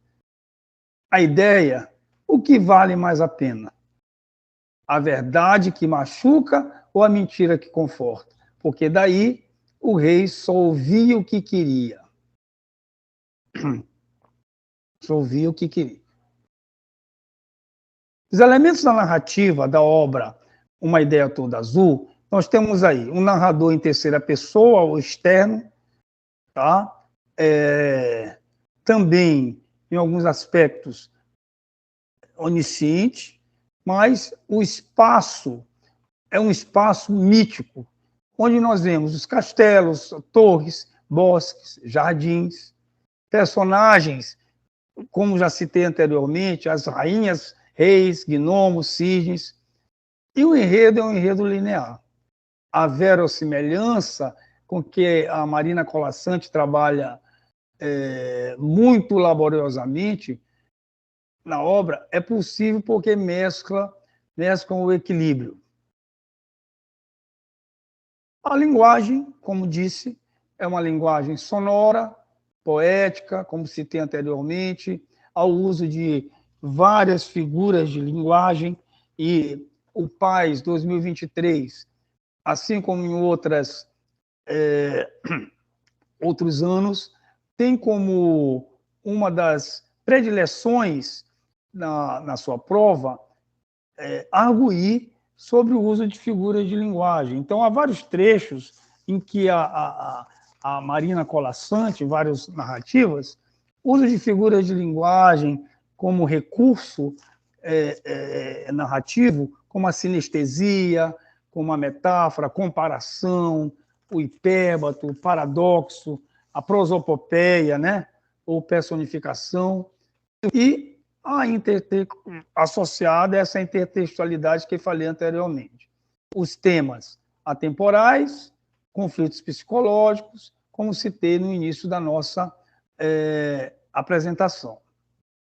A ideia, o que vale mais a pena? A verdade que machuca ou a mentira que conforta? Porque daí o rei só ouvia o que queria. Só ouvia o que queria. Os elementos da narrativa da obra Uma Ideia Toda Azul, nós temos aí um narrador em terceira pessoa, ou externo, tá? Também, em alguns aspectos, onisciente, mas o espaço é um espaço mítico, onde nós vemos os castelos, torres, bosques, jardins, personagens, como já citei anteriormente, as rainhas, reis, gnomos, cisnes, e o enredo é um enredo linear. A verossimilhança com que a Marina Colasanti trabalha muito laboriosamente na obra é possível porque mesclam o equilíbrio. A linguagem, como disse, é uma linguagem sonora, poética, como citei anteriormente, ao uso de várias figuras de linguagem, e o PAS 2023, assim como em outros anos, tem como uma das predileções na sua prova arguir sobre o uso de figuras de linguagem. Então, há vários trechos em que a Marina Colasanti, várias narrativas, uso de figuras de linguagem como recurso narrativo, como a sinestesia, como a metáfora, a comparação, o hipérbato, o paradoxo, a prosopopeia, né? Ou personificação, e associada a essa intertextualidade que eu falei anteriormente. Os temas atemporais, conflitos psicológicos, como citei no início da nossa apresentação.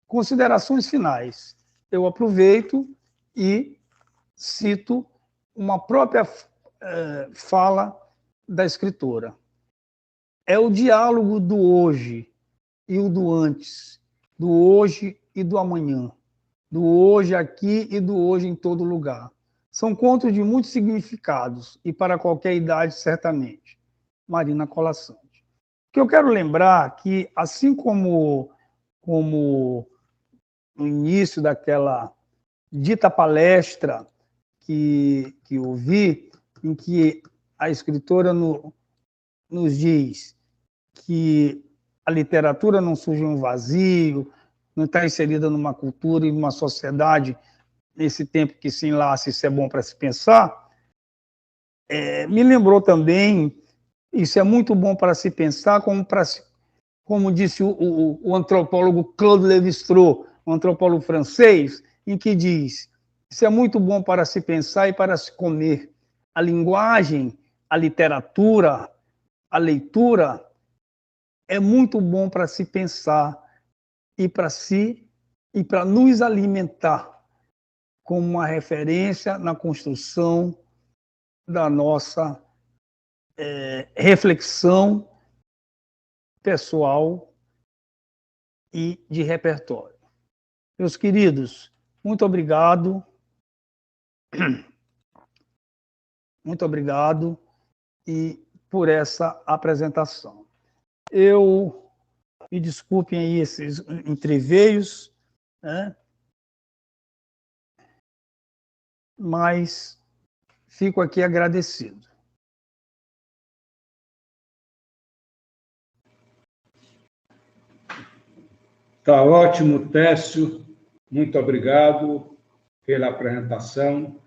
Considerações finais. Eu aproveito e cito uma própria fala da escritora. É o diálogo do hoje e o do antes, do hoje e do amanhã, do hoje aqui e do hoje em todo lugar. São contos de muitos significados e para qualquer idade, certamente. Marina Colasanti. O que eu quero lembrar que, assim como no início daquela dita palestra que ouvi, em que a escritora nos diz que a literatura não surge um vazio, não está inserida numa cultura e numa sociedade nesse tempo que se enlaça, isso é bom para se pensar, me lembrou também, isso é muito bom para se pensar, como disse o antropólogo Claude Lévi-Strauss, um antropólogo francês, em que diz, isso é muito bom para se pensar e para se comer. A linguagem, a literatura, a leitura é muito bom para se pensar e para nos alimentar como uma referência na construção da nossa reflexão pessoal e de repertório. Meus queridos, muito obrigado. Muito obrigado por essa apresentação. Me desculpem aí esses entreveios, né? Mas fico aqui agradecido. Tá ótimo, Técio. Muito obrigado pela apresentação.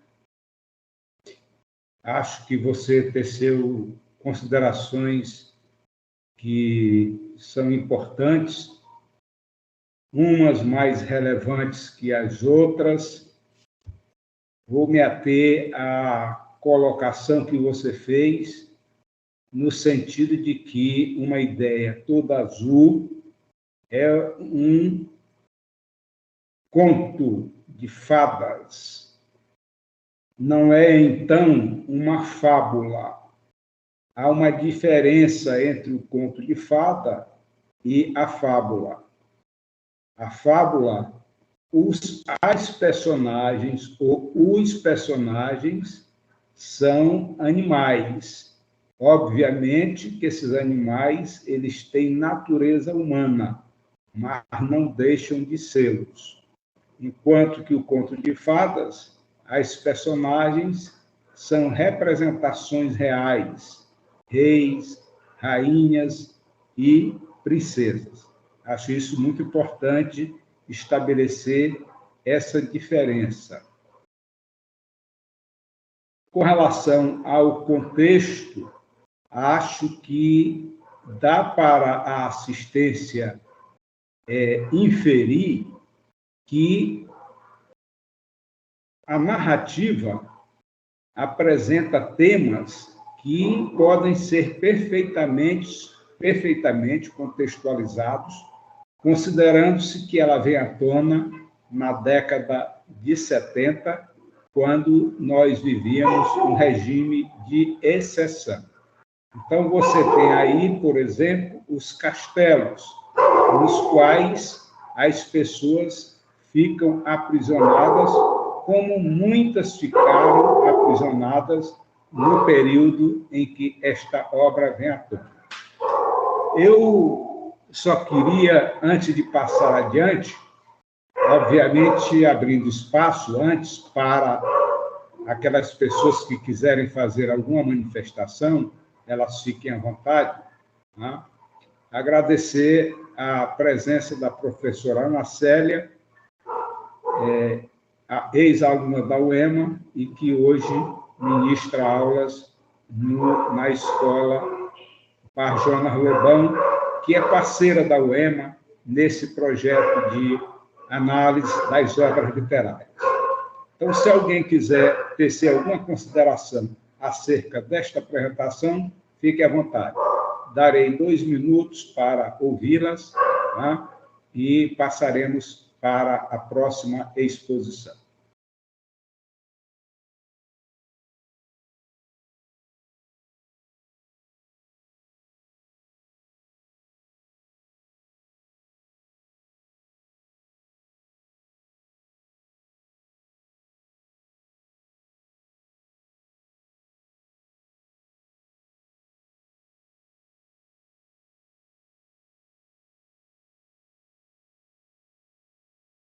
Acho que você teceu considerações que são importantes, umas mais relevantes que as outras. Vou me ater à colocação que você fez, no sentido de que uma ideia toda azul é um conto de fadas. Não é, então, uma fábula. Há uma diferença entre o conto de fada e a fábula. A fábula, as personagens ou os personagens são animais. Obviamente que esses animais eles têm natureza humana, mas não deixam de sê-los. Enquanto que o conto de fadas, as personagens são representações reais, reis, rainhas e princesas. Acho isso muito importante estabelecer essa diferença. Com relação ao contexto, acho que dá para a assistência inferir que a narrativa apresenta temas que podem ser perfeitamente contextualizados, considerando-se que ela vem à tona na década de 70, quando nós vivíamos um regime de exceção. Então, você tem aí, por exemplo, os castelos, nos quais as pessoas ficam aprisionadas, como muitas ficaram aprisionadas no período em que esta obra vem à tona. Eu só queria, antes de passar adiante, obviamente abrindo espaço antes para aquelas pessoas que quiserem fazer alguma manifestação, elas fiquem à vontade, né? Agradecer a presença da professora Ana Célia, a ex-aluna da UEMA, e que hoje ministra aulas na escola Jonas Lobão, que é parceira da UEMA nesse projeto de análise das obras literárias. Então, se alguém quiser tecer alguma consideração acerca desta apresentação, fique à vontade. Darei 2 minutos para ouvi-las, né? E passaremos para a próxima exposição.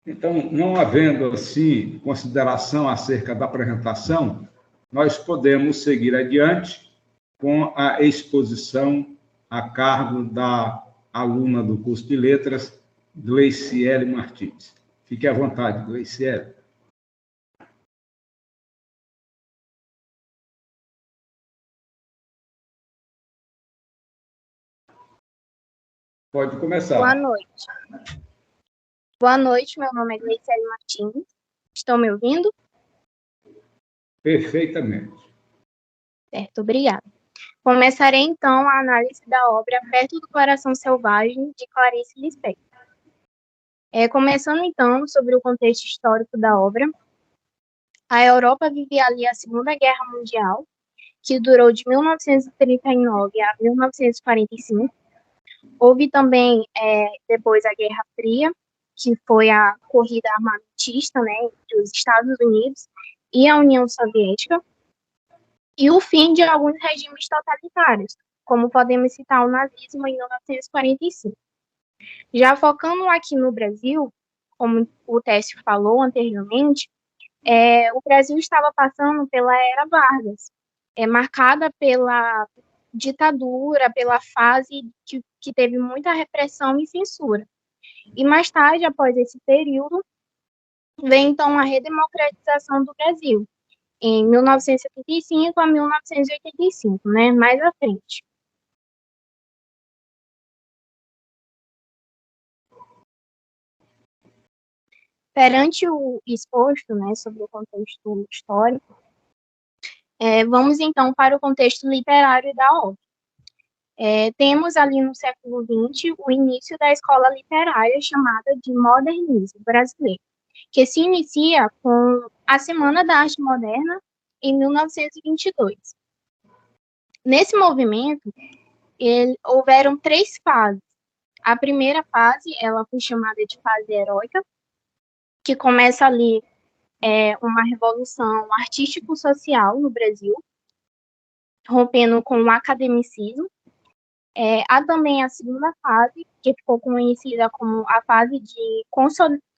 Então, não havendo, assim, consideração acerca da apresentação, nós podemos seguir adiante com a exposição a cargo da aluna do curso de Letras, Gleiciele Martins. Fique à vontade, Gleiciele. Pode começar. Boa noite. Boa noite, meu nome é Gleiciele Martins. Estão me ouvindo? Perfeitamente. Certo, obrigada. Começarei, então, a análise da obra Perto do Coração Selvagem, de Clarice Lispector. Começando, então, sobre o contexto histórico da obra. A Europa vivia ali a Segunda Guerra Mundial, que durou de 1939 a 1945. Houve também, depois, a Guerra Fria, que foi a corrida armamentista, né, entre os Estados Unidos e a União Soviética, e o fim de alguns regimes totalitários, como podemos citar o nazismo em 1945. Já focando aqui no Brasil, como o Técio falou anteriormente, o Brasil estava passando pela Era Vargas, marcada pela ditadura, pela fase que teve muita repressão e censura. E mais tarde, após esse período, vem então a redemocratização do Brasil, em 1975 a 1985, né, mais à frente. Perante o exposto, né, sobre o contexto histórico, vamos então para o contexto literário da obra. Temos ali no século XX o início da escola literária chamada de modernismo brasileiro, que se inicia com a Semana da Arte Moderna, em 1922. Nesse movimento, houveram 3 fases. A primeira fase, ela foi chamada de fase heróica, que começa ali uma revolução artístico-social no Brasil, rompendo com o academicismo. Há também a segunda fase, que ficou conhecida como a fase de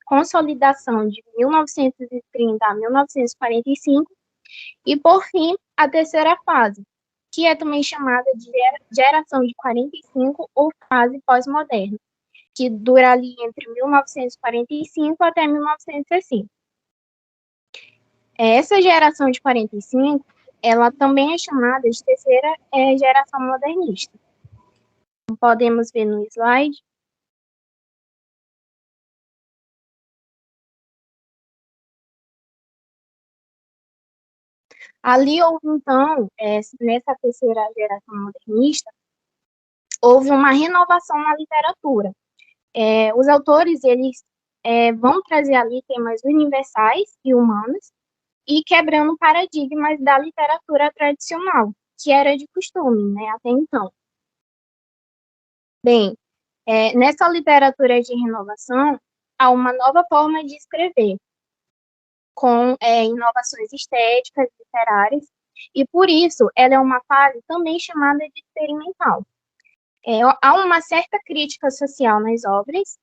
consolidação de 1930 a 1945, e, por fim, a terceira fase, que é também chamada de geração de 45 ou fase pós-moderna, que dura ali entre 1945 até 1960. Essa geração de 45, ela também é chamada de terceira geração modernista. Podemos ver no slide. Ali houve, então, nessa terceira geração modernista, houve uma renovação na literatura. Os autores, eles vão trazer ali temas universais e humanos e quebrando paradigmas da literatura tradicional, que era de costume, né, até então. Bem, nessa literatura de renovação, há uma nova forma de escrever, com inovações estéticas, literárias, e por isso ela é uma fase também chamada de experimental. Há uma certa crítica social nas obras,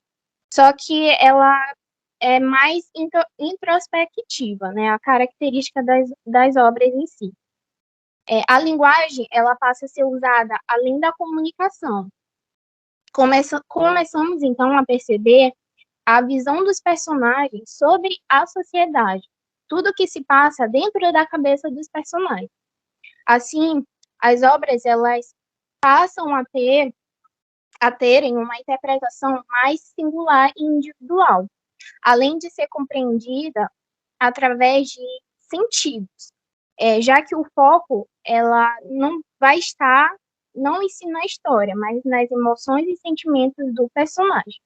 só que ela é mais introspectiva, né? A característica das obras em si. A linguagem, ela passa a ser usada além da comunicação. Começamos, então, a perceber a visão dos personagens sobre a sociedade, tudo que se passa dentro da cabeça dos personagens. Assim, as obras, elas passam a terem uma interpretação mais singular e individual, além de ser compreendida através de sentidos, já que o foco, ela não vai estar, não em si na história, mas nas emoções e sentimentos do personagem.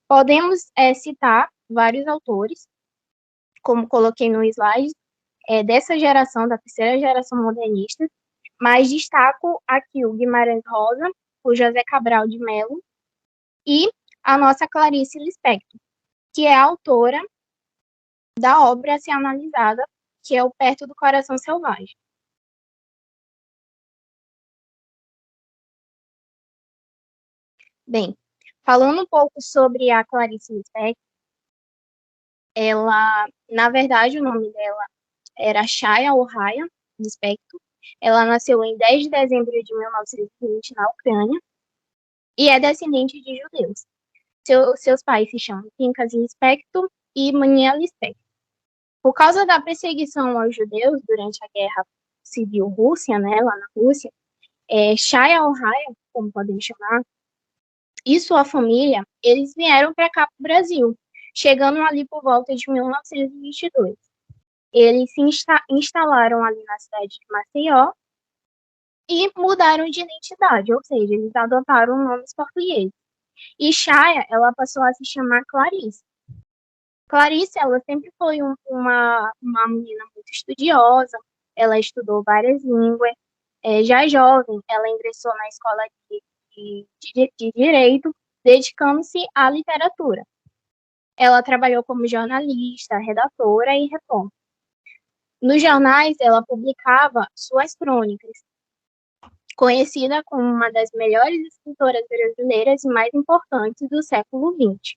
Podemos citar vários autores, como coloquei no slide, dessa geração, da terceira geração modernista, mas destaco aqui o Guimarães Rosa, o José Cabral de Melo e a nossa Clarice Lispector, que é a autora da obra a ser analisada, que é o Perto do Coração Selvagem. Bem, falando um pouco sobre a Clarice Lispector, ela, na verdade, o nome dela era Shaya Ohaya Lispector. Ela nasceu em 10 de dezembro de 1920 na Ucrânia e é descendente de judeus. Seus pais se chamam Pinkas Lispector e Mania Lispector. Por causa da perseguição aos judeus durante a Guerra Civil Rússia, né, lá na Rússia, Shaya Ohaya, como podemos chamar, e sua família, eles vieram para cá, para o Brasil, chegando ali por volta de 1922. Eles se instalaram ali na cidade de Maceió e mudaram de identidade, ou seja, eles adotaram nomes portugueses. E Shaya, ela passou a se chamar Clarice. Clarice, ela sempre foi uma menina muito estudiosa, ela estudou várias línguas. Já jovem, ela ingressou na escola de Direito, dedicando-se à literatura. Ela trabalhou como jornalista, redatora e repórter. Nos jornais, ela publicava suas crônicas, conhecida como uma das melhores escritoras brasileiras e mais importantes do século XX.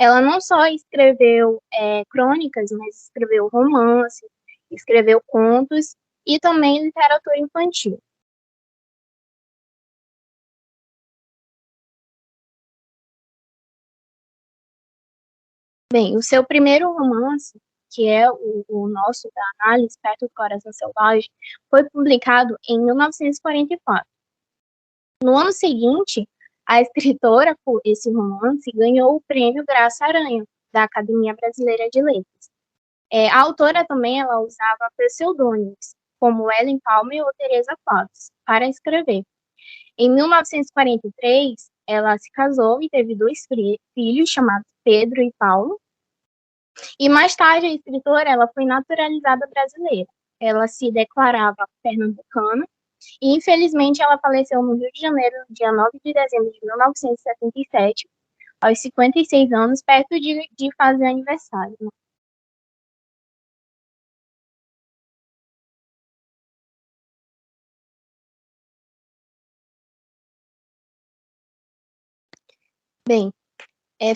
Ela não só escreveu crônicas, mas escreveu romances, escreveu contos e também literatura infantil. Bem, o seu primeiro romance, que é o nosso da análise, Perto do Coração Selvagem, foi publicado em 1944. No ano seguinte, a escritora por esse romance ganhou o prêmio Graça Aranha, da Academia Brasileira de Letras. A autora também ela usava pseudônimos, como Ellen Palmer ou Teresa Claves, para escrever. Em 1943, ela se casou e teve 2 filhos, chamados Pedro e Paulo. E mais tarde, a escritora ela foi naturalizada brasileira. Ela se declarava pernambucana e, infelizmente, ela faleceu no Rio de Janeiro, no dia 9 de dezembro de 1977, aos 56 anos, perto de fazer aniversário. Bem,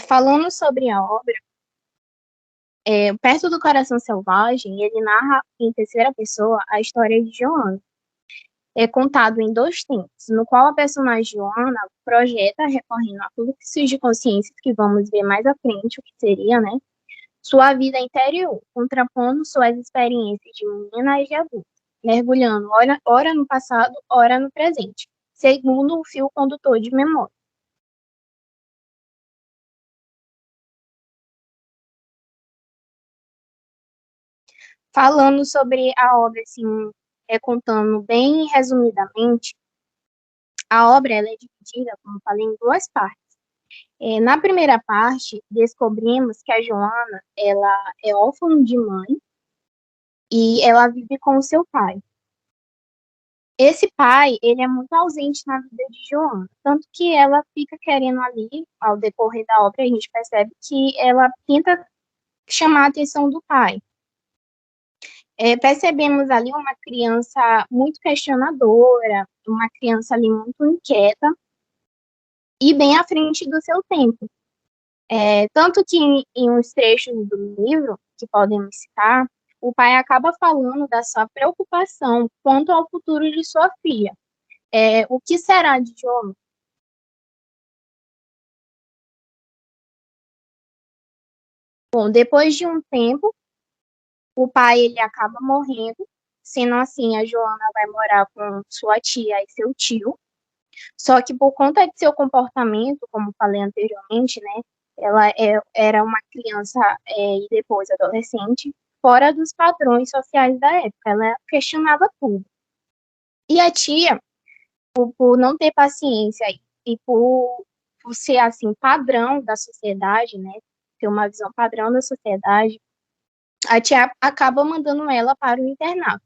falando sobre a obra, Perto do Coração Selvagem, ele narra em terceira pessoa a história de Joana. É contado em 2 tempos, no qual a personagem Joana projeta, recorrendo a fluxos de consciências que vamos ver mais à frente, o que seria, né, sua vida interior, contrapondo suas experiências de menina e de adulta, mergulhando ora no passado, ora no presente, segundo o fio condutor de memória. Falando sobre a obra, assim, contando bem resumidamente, a obra ela é dividida, como falei, em 2 partes. Na primeira parte, descobrimos que a Joana ela é órfã de mãe e ela vive com o seu pai. Esse pai, ele é muito ausente na vida de Joana, tanto que ela fica querendo ali, ao decorrer da obra, a gente percebe que ela tenta chamar a atenção do pai. Percebemos ali uma criança muito questionadora, uma criança ali muito inquieta e bem à frente do seu tempo. Tanto que em uns trechos do livro, que podemos citar, o pai acaba falando da sua preocupação quanto ao futuro de sua filha. O que será de Joana? Bom, depois de um tempo, o pai ele acaba morrendo, sendo assim, a Joana vai morar com sua tia e seu tio. Só que por conta de seu comportamento, como falei anteriormente, né, ela era uma criança e depois adolescente, fora dos padrões sociais da época. Ela questionava tudo. E a tia, por não ter paciência e por ser assim padrão da sociedade, né, ter uma visão padrão da sociedade, a tia acaba mandando ela para o internato.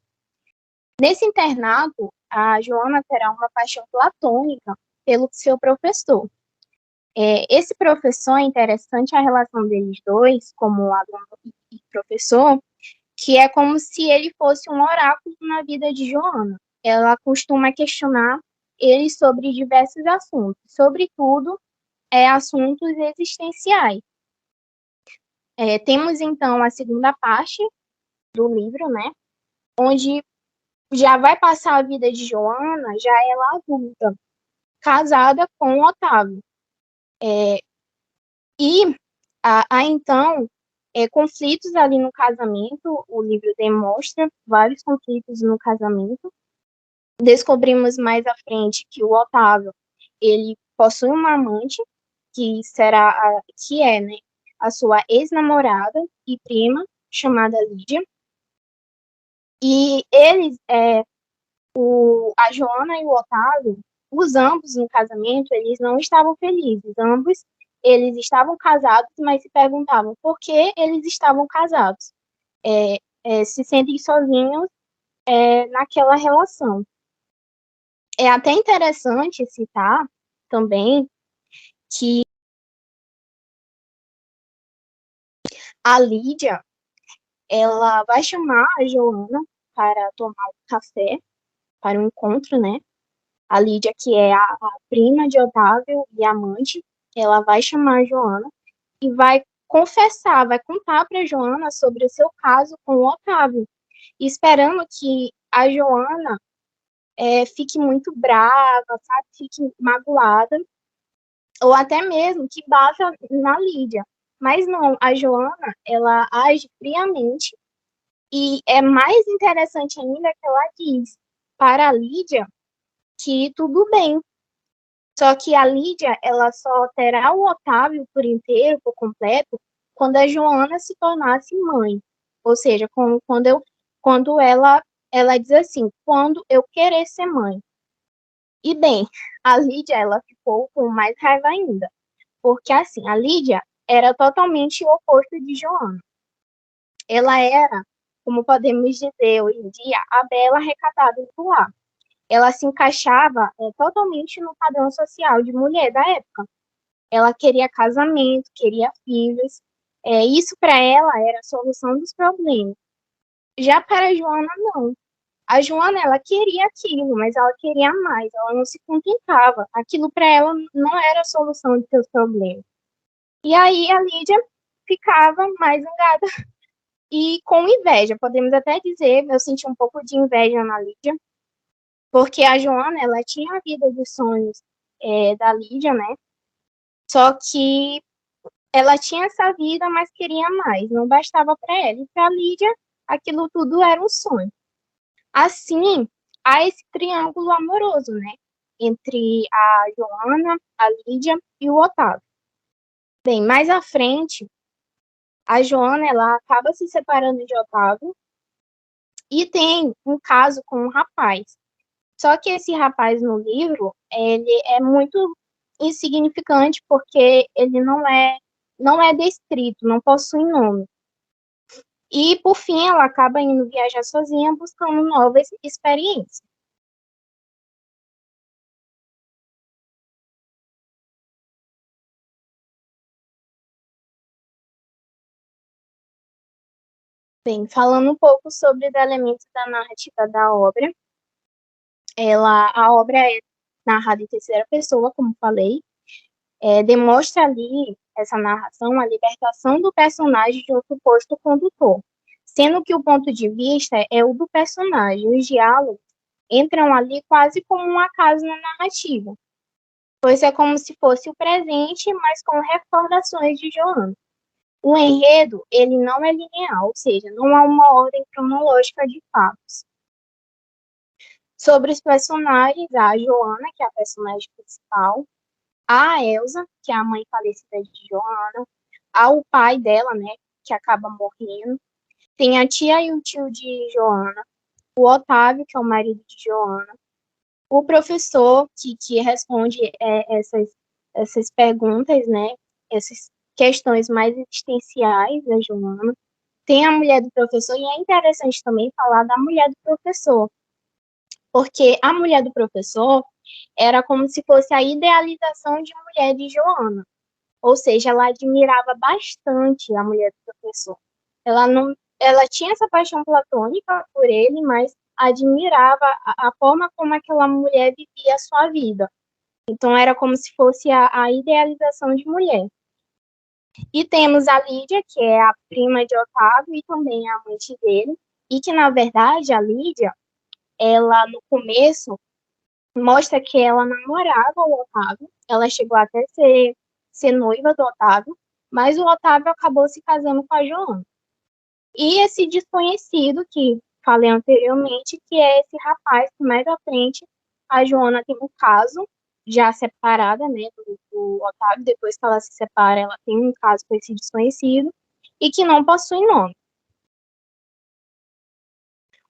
Nesse internato, a Joana terá uma paixão platônica pelo seu professor. Esse professor, é interessante a relação deles dois, como aluno e professor, que é como se ele fosse um oráculo na vida de Joana. Ela costuma questionar ele sobre diversos assuntos, sobretudo assuntos existenciais. Temos, então, a segunda parte do livro, né, onde já vai passar a vida de Joana, já ela adulta, casada com o Otávio. E há então conflitos ali no casamento, o livro demonstra vários conflitos no casamento. Descobrimos mais à frente que o Otávio, ele possui uma amante, que é, né, a sua ex-namorada e prima, chamada Lídia. E eles, a Joana e o Otávio, os ambos no casamento, eles não estavam felizes. Ambos, eles estavam casados, mas se perguntavam por que eles estavam casados. Se sentem sozinhos naquela relação. É até interessante citar também que a Lídia, ela vai chamar a Joana para tomar um café, para um encontro, né? A Lídia, que é a prima de Otávio e amante, ela vai chamar a Joana e vai confessar, vai contar para a Joana sobre o seu caso com o Otávio, esperando que a Joana fique muito brava, sabe? Fique magoada, ou até mesmo que bata na Lídia. Mas não, a Joana, ela age friamente e é mais interessante ainda que ela diz para a Lídia que tudo bem. Só que a Lídia, ela só terá o Otávio por inteiro, por completo, quando a Joana se tornasse mãe. Ou seja, quando ela diz assim, quando eu querer ser mãe. E bem, a Lídia, ela ficou com mais raiva ainda. Porque assim, a Lídia era totalmente o oposto de Joana. Ela era, como podemos dizer hoje em dia, a bela recatada do lar. Ela se encaixava totalmente no padrão social de mulher da época. Ela queria casamento, queria filhos. Isso para ela era a solução dos problemas. Já para a Joana, não. A Joana, ela queria aquilo, mas ela queria mais, ela não se contentava. Aquilo para ela não era a solução de seus problemas. E aí a Lídia ficava mais zangada e com inveja, podemos até dizer, eu senti um pouco de inveja na Lídia, porque a Joana, ela tinha a vida dos sonhos da Lídia, né? Só que ela tinha essa vida, mas queria mais, não bastava para ela. E para a Lídia, aquilo tudo era um sonho. Assim, há esse triângulo amoroso, né? Entre a Joana, a Lídia e o Otávio. Bem, mais à frente, a Joana, ela acaba se separando de Otávio e tem um caso com um rapaz. Só que esse rapaz no livro, ele é muito insignificante porque ele não é descrito, não possui nome. E, por fim, ela acaba indo viajar sozinha, buscando novas experiências. Bem, falando um pouco sobre os elementos da narrativa da obra, a obra é narrada em terceira pessoa, como falei, demonstra ali essa narração a libertação do personagem de um suposto condutor, sendo que o ponto de vista é o do personagem. Os diálogos entram ali quase como um acaso na narrativa, pois é como se fosse o presente, mas com recordações de Joana. O enredo, ele não é linear, ou seja, não há uma ordem cronológica de fatos. Sobre os personagens, a Joana, que é a personagem principal, a Elsa, que é a mãe falecida de Joana, há o pai dela, né, que acaba morrendo, tem a tia e o tio de Joana, o Otávio, que é o marido de Joana, o professor que responde essas perguntas, né, essas questões mais existenciais da Joana, tem a mulher do professor, e é interessante também falar da mulher do professor, porque a mulher do professor era como se fosse a idealização de mulher de Joana, ou seja, ela admirava bastante a mulher do professor. Ela tinha essa paixão platônica por ele, mas admirava a forma como aquela mulher vivia a sua vida. Então era como se fosse a idealização de mulher. E temos a Lídia, que é a prima de Otávio e também a amante dele, e que, na verdade, a Lídia, ela, no começo, mostra que ela namorava o Otávio, ela chegou até ser noiva do Otávio, mas o Otávio acabou se casando com a Joana. E esse desconhecido, que falei anteriormente, que é esse rapaz que mais à frente a Joana tem um caso, já separada, né, do Otávio, depois que ela se separa, ela tem um caso com esse desconhecido, e que não possui nome.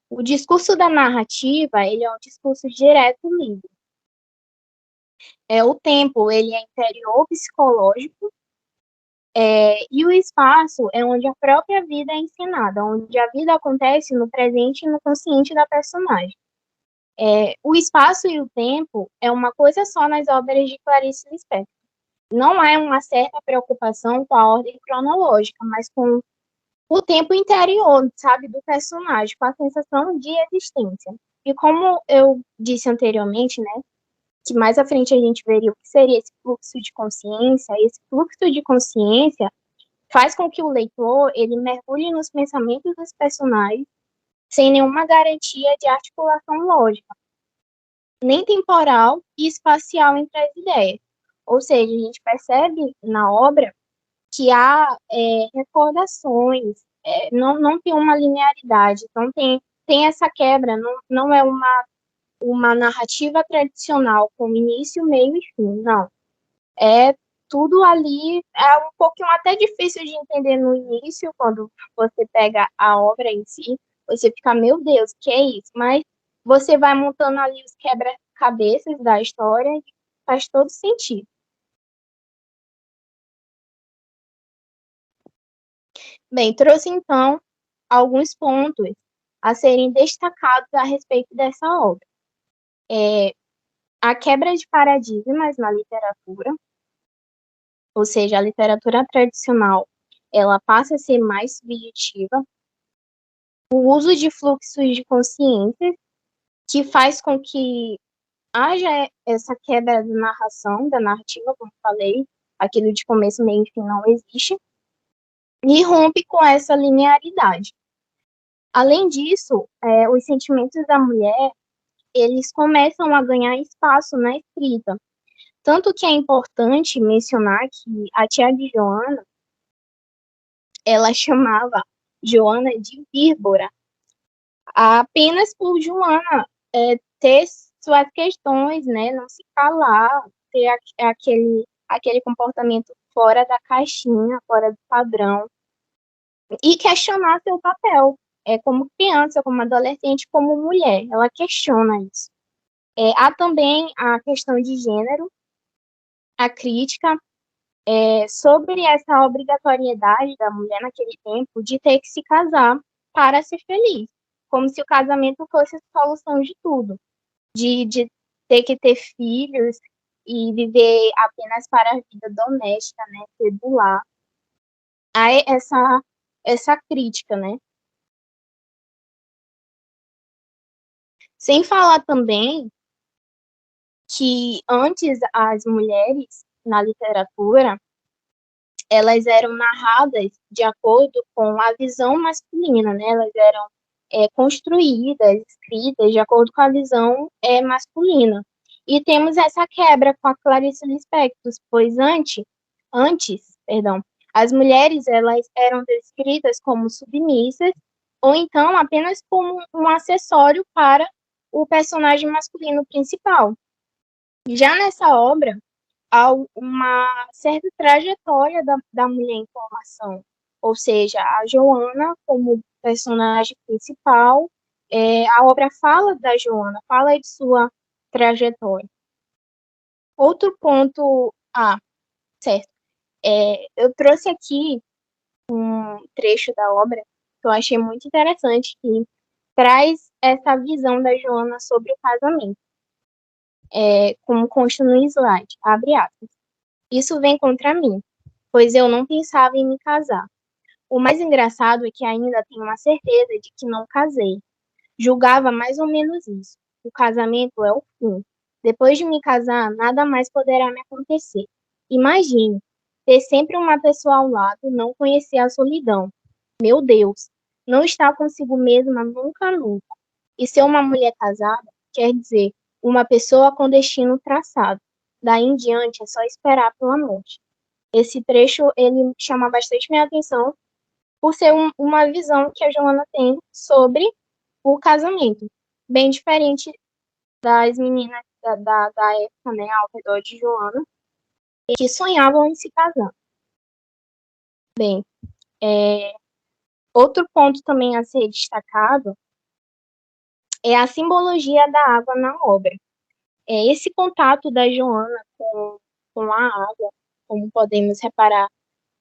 O discurso da narrativa, ele é um discurso direto livre. O tempo, ele é interior psicológico, e o espaço é onde a própria vida é ensinada, onde a vida acontece no presente e no consciente da personagem. O espaço e o tempo é uma coisa só nas obras de Clarice Lispector. Não há uma certa preocupação com a ordem cronológica, mas com o tempo interior, sabe, do personagem, com a sensação de existência. E como eu disse anteriormente, né, que mais à frente a gente veria o que seria esse fluxo de consciência faz com que o leitor ele mergulhe nos pensamentos dos personagens sem nenhuma garantia de articulação lógica, nem temporal e espacial entre as ideias. Ou seja, a gente percebe na obra que há recordações, não tem uma linearidade, então tem essa quebra, não é uma narrativa tradicional com início, meio e fim, não. É tudo ali, é um pouquinho até difícil de entender no início, quando você pega a obra em si, você fica, meu Deus, que é isso? Mas você vai montando ali os quebra-cabeças da história e faz todo sentido. Bem, trouxe então alguns pontos a serem destacados a respeito dessa obra. A quebra de paradigmas na literatura, ou seja, a literatura tradicional, ela passa a ser mais subjetiva. O uso de fluxos de consciência, que faz com que haja essa quebra da narração, da narrativa, como falei, aquilo de começo, meio e fim não existe, e rompe com essa linearidade. Além disso, os sentimentos da mulher, eles começam a ganhar espaço na escrita. Tanto que é importante mencionar que a tia de Joana, ela chamava Joana de víbora, apenas por Joana ter suas questões, né, não se calar, ter aquele comportamento fora da caixinha, fora do padrão, e questionar seu papel, como criança, como adolescente, como mulher, ela questiona isso. Há também a questão de gênero, a crítica sobre essa obrigatoriedade da mulher naquele tempo de ter que se casar para ser feliz, como se o casamento fosse a solução de tudo, de ter que ter filhos e viver apenas para a vida doméstica, né, ser do lar. Há essa crítica, né? Sem falar também que antes as mulheres na literatura, elas eram narradas de acordo com a visão masculina, né? Elas eram construídas, escritas de acordo com a visão masculina. E temos essa quebra com a Clarice Lispector, pois antes, as mulheres elas eram descritas como submissas ou então apenas como um acessório para o personagem masculino principal. Já nessa obra, há uma certa trajetória da mulher em formação, ou seja, a Joana como personagem principal, a obra fala da Joana, fala de sua trajetória. Outro ponto, certo, eu trouxe aqui um trecho da obra que eu achei muito interessante, que traz essa visão da Joana sobre o casamento. Como consta no slide, abre aspas. Isso vem contra mim, pois eu não pensava em me casar. O mais engraçado é que ainda tenho uma certeza de que não casei. Julgava mais ou menos isso. O casamento é o fim. Depois de me casar, nada mais poderá me acontecer. Imagine, ter sempre uma pessoa ao lado, não conhecer a solidão. Meu Deus, não estar consigo mesma nunca, nunca. E ser uma mulher casada quer dizer uma pessoa com destino traçado. Daí em diante é só esperar pela morte. Esse trecho, ele chama bastante minha atenção por ser uma visão que a Joana tem sobre o casamento. Bem diferente das meninas da época, né, ao redor de Joana, que sonhavam em se casar. Bem, outro ponto também a ser destacado é a simbologia da água na obra. Esse contato da Joana com a água, como podemos reparar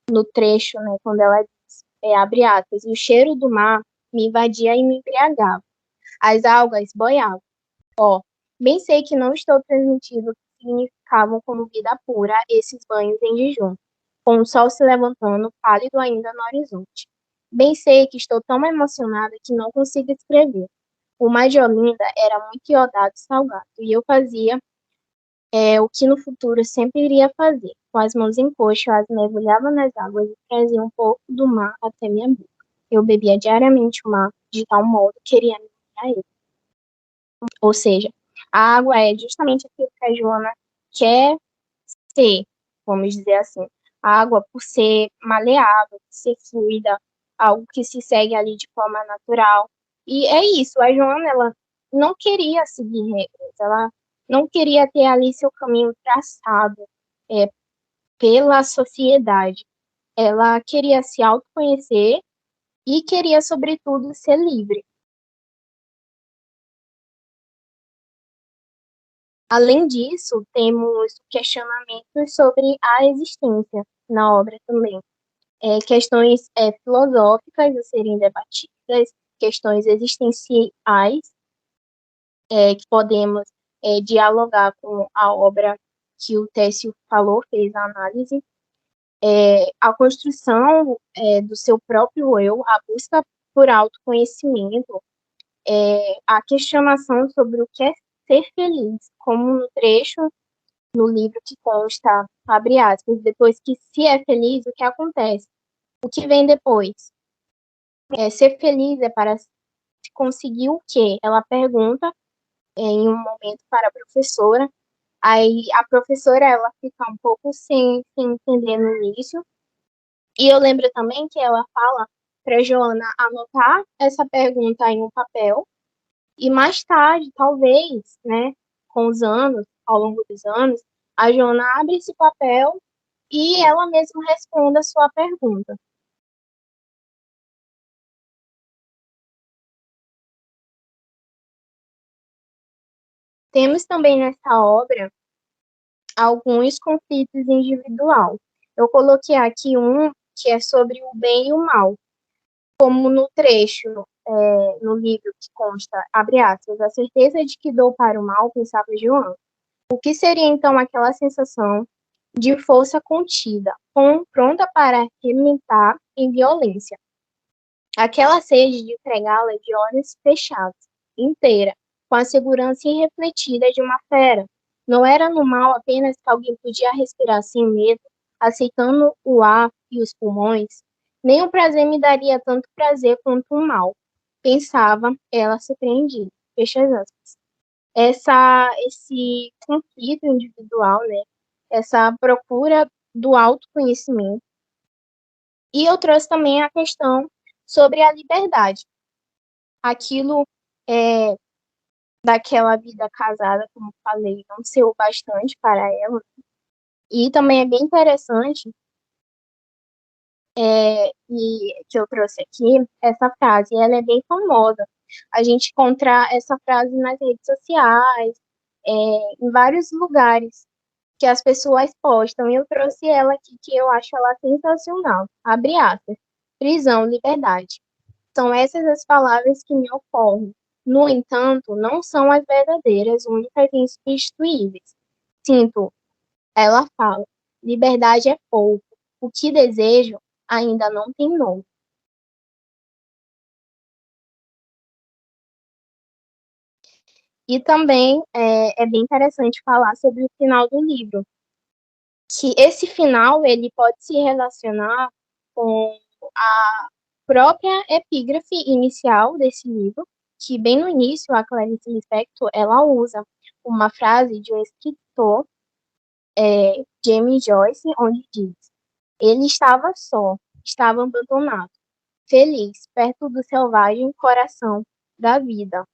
no trecho, né, quando ela diz, abre aspas, o cheiro do mar me invadia e me embriagava. As algas boiavam. Bem sei que não estou transmitindo o que significavam como vida pura esses banhos em jejum, com o sol se levantando, pálido ainda no horizonte. Bem sei que estou tão emocionada que não consigo escrever. O mar de Olinda era muito iodado e salgado, e eu fazia o que no futuro sempre iria fazer. Com as mãos em coxo, eu as mergulhava nas águas e trazia um pouco do mar até minha boca. Eu bebia diariamente o mar, de tal modo que queria me a ele. Ou seja, a água é justamente aquilo que a Joana quer ser, vamos dizer assim. A água, por ser maleável, por ser fluida, algo que se segue ali de forma natural. E é isso, a Joana, ela não queria seguir regras, ela não queria ter ali seu caminho traçado pela sociedade. Ela queria se autoconhecer e queria, sobretudo, ser livre. Além disso, temos questionamentos sobre a existência na obra também. Questões filosóficas a serem debatidas, questões existenciais, que podemos dialogar com a obra que o Técio falou, fez a análise. A construção do seu próprio eu, a busca por autoconhecimento, a questionação sobre o que é ser feliz, como no trecho no livro que consta, abre aspas, depois que se é feliz, o que acontece? O que vem depois? Ser feliz é para se conseguir o quê? Ela pergunta em um momento para a professora, aí a professora ela fica um pouco sem entender no início, e eu lembro também que ela fala para Joana anotar essa pergunta em um papel, e mais tarde, talvez, né, com os anos, ao longo dos anos, a Joana abre esse papel e ela mesma responde a sua pergunta. Temos também nessa obra alguns conflitos individuais. Eu coloquei aqui um que é sobre o bem e o mal, como no trecho, no livro que consta, abre aspas, a certeza de que dou para o mal, pensava Joana. O que seria então aquela sensação de força contida, pronta para arrebentar em violência? Aquela sede de entregá-la de olhos fechados, inteira, com a segurança irrefletida de uma fera. Não era no mal apenas que alguém podia respirar sem medo, aceitando o ar e os pulmões, nenhum prazer me daria tanto prazer quanto o mal. Pensava ela surpreendida. Fecha as aspas. Esse conflito individual, né? Essa procura do autoconhecimento. E eu trouxe também a questão sobre a liberdade. Aquilo daquela vida casada, como falei, não ser o bastante para ela. E também é bem interessante, e que eu trouxe aqui, essa frase, ela é bem famosa. A gente encontra essa frase nas redes sociais, em vários lugares que as pessoas postam, e eu trouxe ela aqui, que eu acho ela sensacional. Abre aspas. Prisão, liberdade. São essas as palavras que me ocorrem. No entanto, não são as verdadeiras, únicas e insubstituíveis. Sinto, ela fala, liberdade é pouco. O que desejo ainda não tem nome. E também é bem interessante falar sobre o final do livro, que esse final ele pode se relacionar com a própria epígrafe inicial desse livro, que bem no início a Clarice Lispector ela usa uma frase de um escritor, James Joyce, onde diz: ele estava só, estava abandonado, feliz, perto do selvagem coração da vida.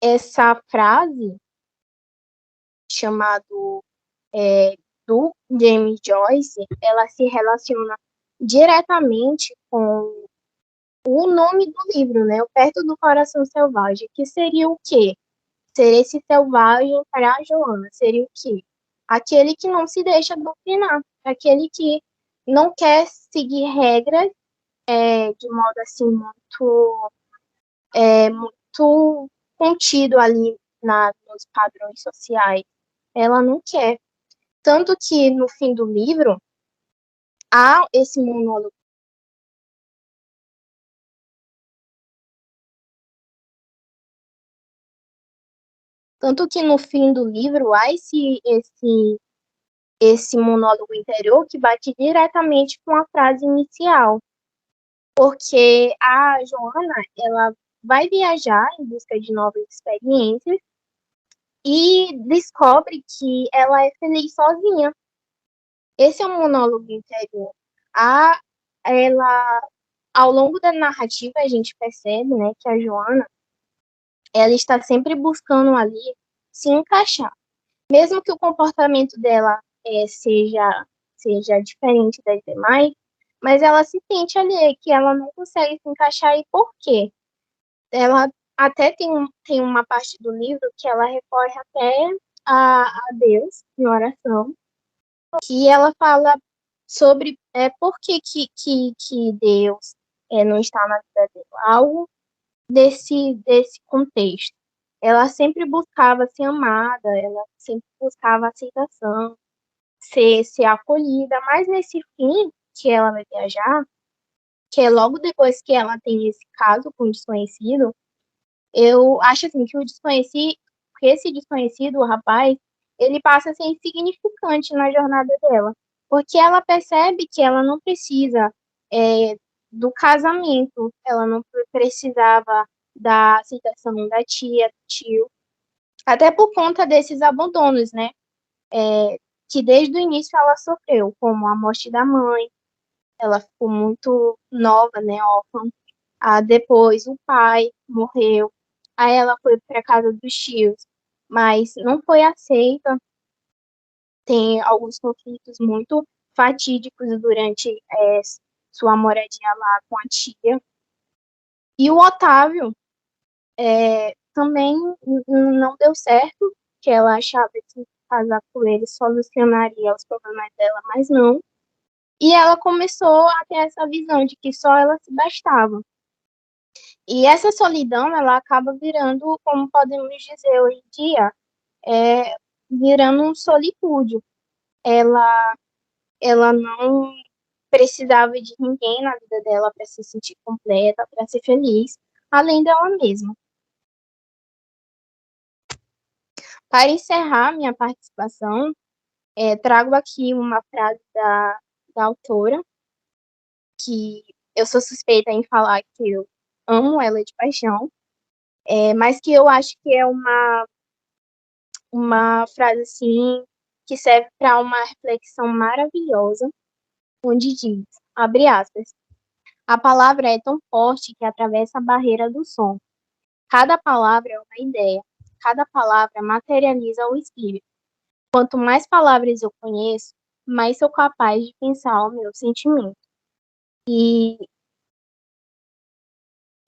Essa frase, chamado do James Joyce, ela se relaciona diretamente com o nome do livro, né? O Perto do Coração Selvagem, que seria o quê? Ser esse selvagem para a Joana, seria o quê? Aquele que não se deixa doutrinar, aquele que não quer seguir regras de modo assim muito contido ali nos padrões sociais. Ela não quer. Tanto que no fim do livro há esse monólogo. Tanto que no fim do livro há esse monólogo interior que bate diretamente com a frase inicial. Porque a Joana, ela vai viajar em busca de novas experiências e descobre que ela é feliz sozinha. Esse é um monólogo interior. Ela, ao longo da narrativa, a gente percebe, né, que a Joana, ela está sempre buscando ali se encaixar. Mesmo que o comportamento dela seja diferente das demais, mas ela se sente ali que ela não consegue se encaixar. E por quê? Ela até tem uma parte do livro que ela recorre até a Deus em oração, que ela fala sobre por que Deus não está na vida dela. Algo desse contexto. Ela sempre buscava ser amada, ela sempre buscava aceitação, ser acolhida, mas nesse fim que ela vai viajar, que é logo depois que ela tem esse caso com o desconhecido, eu acho assim que esse desconhecido, o rapaz, ele passa a ser insignificante na jornada dela, porque ela percebe que ela não precisa do casamento, ela não precisava da aceitação da tia, do tio, até por conta desses abandonos, né? Que desde o início ela sofreu, como a morte da mãe, ela ficou muito nova, né, órfã. Depois o pai morreu, aí ela foi para casa dos tios, mas não foi aceita. Tem alguns conflitos muito fatídicos durante sua moradia lá com a tia. E o Otávio também não deu certo, que ela achava que casar com ele solucionaria os problemas dela, mas não. E ela começou a ter essa visão de que só ela se bastava. E essa solidão, ela acaba virando, como podemos dizer hoje em dia, virando um solipúdio. Ela não precisava de ninguém na vida dela para se sentir completa, para ser feliz, além dela mesma. Para encerrar minha participação, Trago aqui uma frase da autora, que eu sou suspeita em falar que eu amo ela de paixão, mas que eu acho que é uma frase, assim, que serve para uma reflexão maravilhosa, onde diz, abre aspas, a palavra é tão forte que atravessa a barreira do som. Cada palavra é uma ideia, cada palavra materializa o espírito. Quanto mais palavras eu conheço, mais sou capaz de pensar o meu sentimento. E,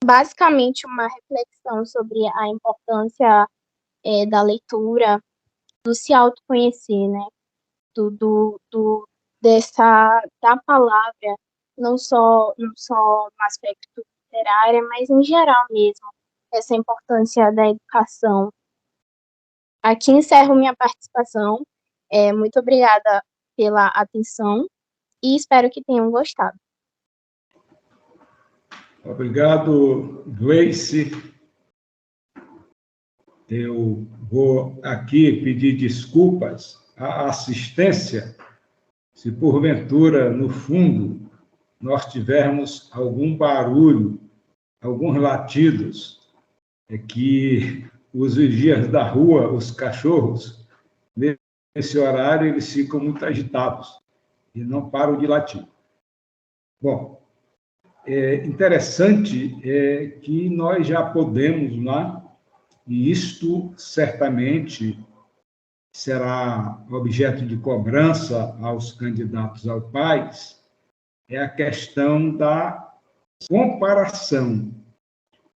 basicamente, uma reflexão sobre a importância da leitura, do se autoconhecer, né? Da palavra, não só no aspecto literário, mas em geral mesmo, essa importância da educação. Aqui encerro minha participação. Muito obrigada pela atenção e espero que tenham gostado. Obrigado, Gleice. Eu vou aqui pedir desculpas à assistência, se porventura, no fundo, nós tivermos algum barulho, alguns latidos, que os vigias da rua, os cachorros, nesse horário, eles ficam muito agitados e não param de latir. Bom, interessante que nós já podemos, né, e isto certamente será objeto de cobrança aos candidatos ao PAS, é a questão da comparação,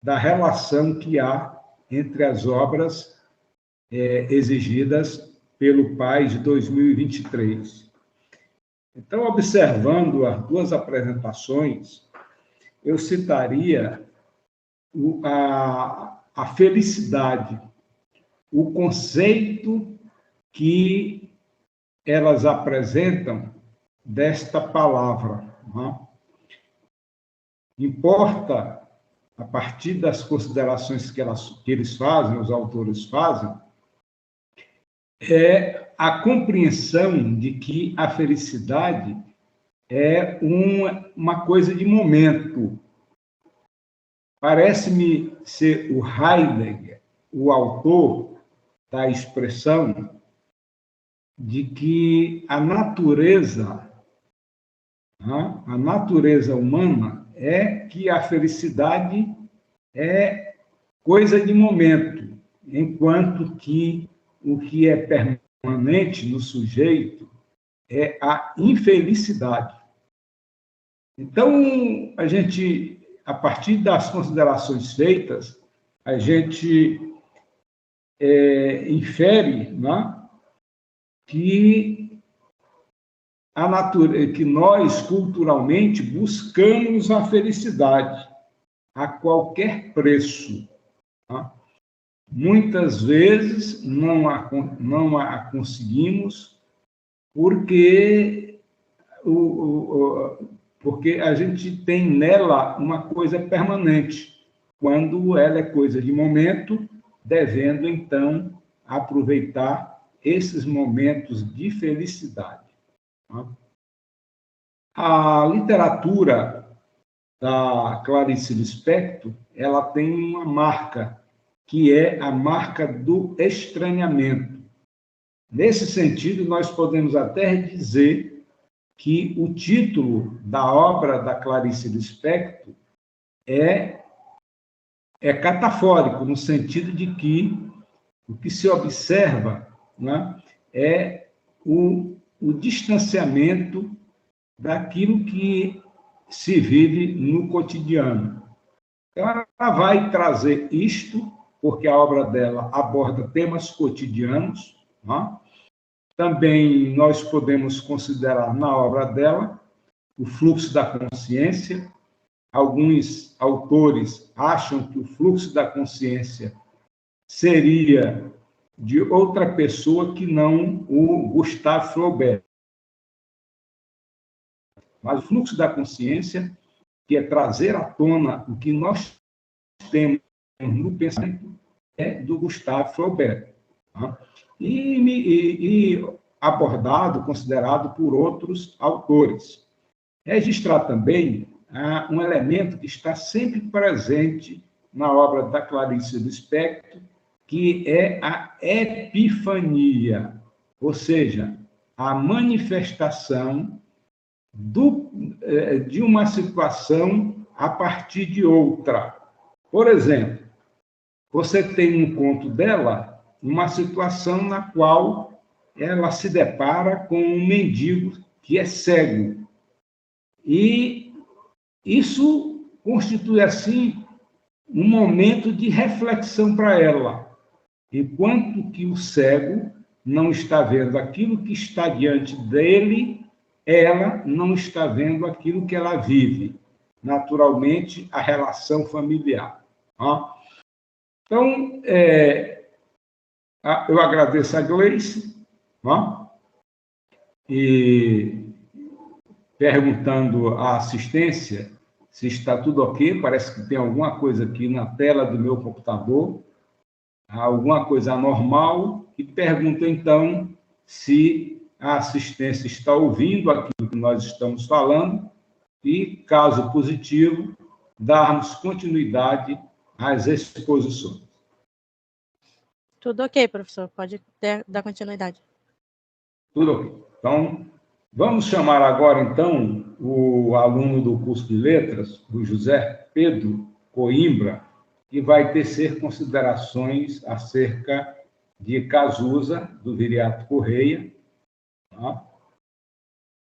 da relação que há entre as obras exigidas pelo PAS de 2023. Então, observando as duas apresentações, eu citaria a felicidade, o conceito que elas apresentam desta palavra. Não? Importa, a partir das considerações que eles fazem, os autores fazem, a compreensão de que a felicidade é uma coisa de momento. Parece-me ser o Heidegger, o autor da expressão de que a natureza humana é que a felicidade é coisa de momento, enquanto que o que é permanente no sujeito é a infelicidade. Então, a partir das considerações feitas, a gente infere, né, que nós, culturalmente, buscamos a felicidade a qualquer preço. Tá? Muitas vezes não a conseguimos porque a gente tem nela uma coisa permanente, quando ela é coisa de momento, devendo, então, aproveitar esses momentos de felicidade. A literatura da Clarice Lispector, ela tem uma marca, que é a marca do estranhamento. Nesse sentido, nós podemos até dizer que o título da obra da Clarice Lispector é catafórico, no sentido de que o que se observa, né, é o distanciamento daquilo que se vive no cotidiano. Então, ela vai trazer isto, porque a obra dela aborda temas cotidianos. Né? Também nós podemos considerar na obra dela o fluxo da consciência. Alguns autores acham que o fluxo da consciência seria de outra pessoa que não o Gustave Flaubert. Mas o fluxo da consciência, que é trazer à tona o que nós temos no pensamento, é do Gustave Flaubert. Tá? E abordado, considerado por outros autores. Registrar também um elemento que está sempre presente na obra da Clarice Lispector, que é a epifania, ou seja, a manifestação de uma situação a partir de outra. Por exemplo, você tem um conto dela, uma situação na qual ela se depara com um mendigo que é cego. E isso constitui, assim, um momento de reflexão para ela. Enquanto que o cego não está vendo aquilo que está diante dele, ela não está vendo aquilo que ela vive. Naturalmente, a relação familiar. Então, eu agradeço a Gleice, e perguntando à assistência se está tudo ok. Parece que tem alguma coisa aqui na tela do meu computador, alguma coisa anormal, e pergunto, então, se a assistência está ouvindo aquilo que nós estamos falando e, caso positivo, darmos continuidade às exposições. Tudo ok, professor. Pode dar continuidade. Tudo ok. Então, vamos chamar agora, então, o aluno do curso de Letras, o José Pedro Coimbra, que vai tecer considerações acerca de Cazuza, do Viriato Correia.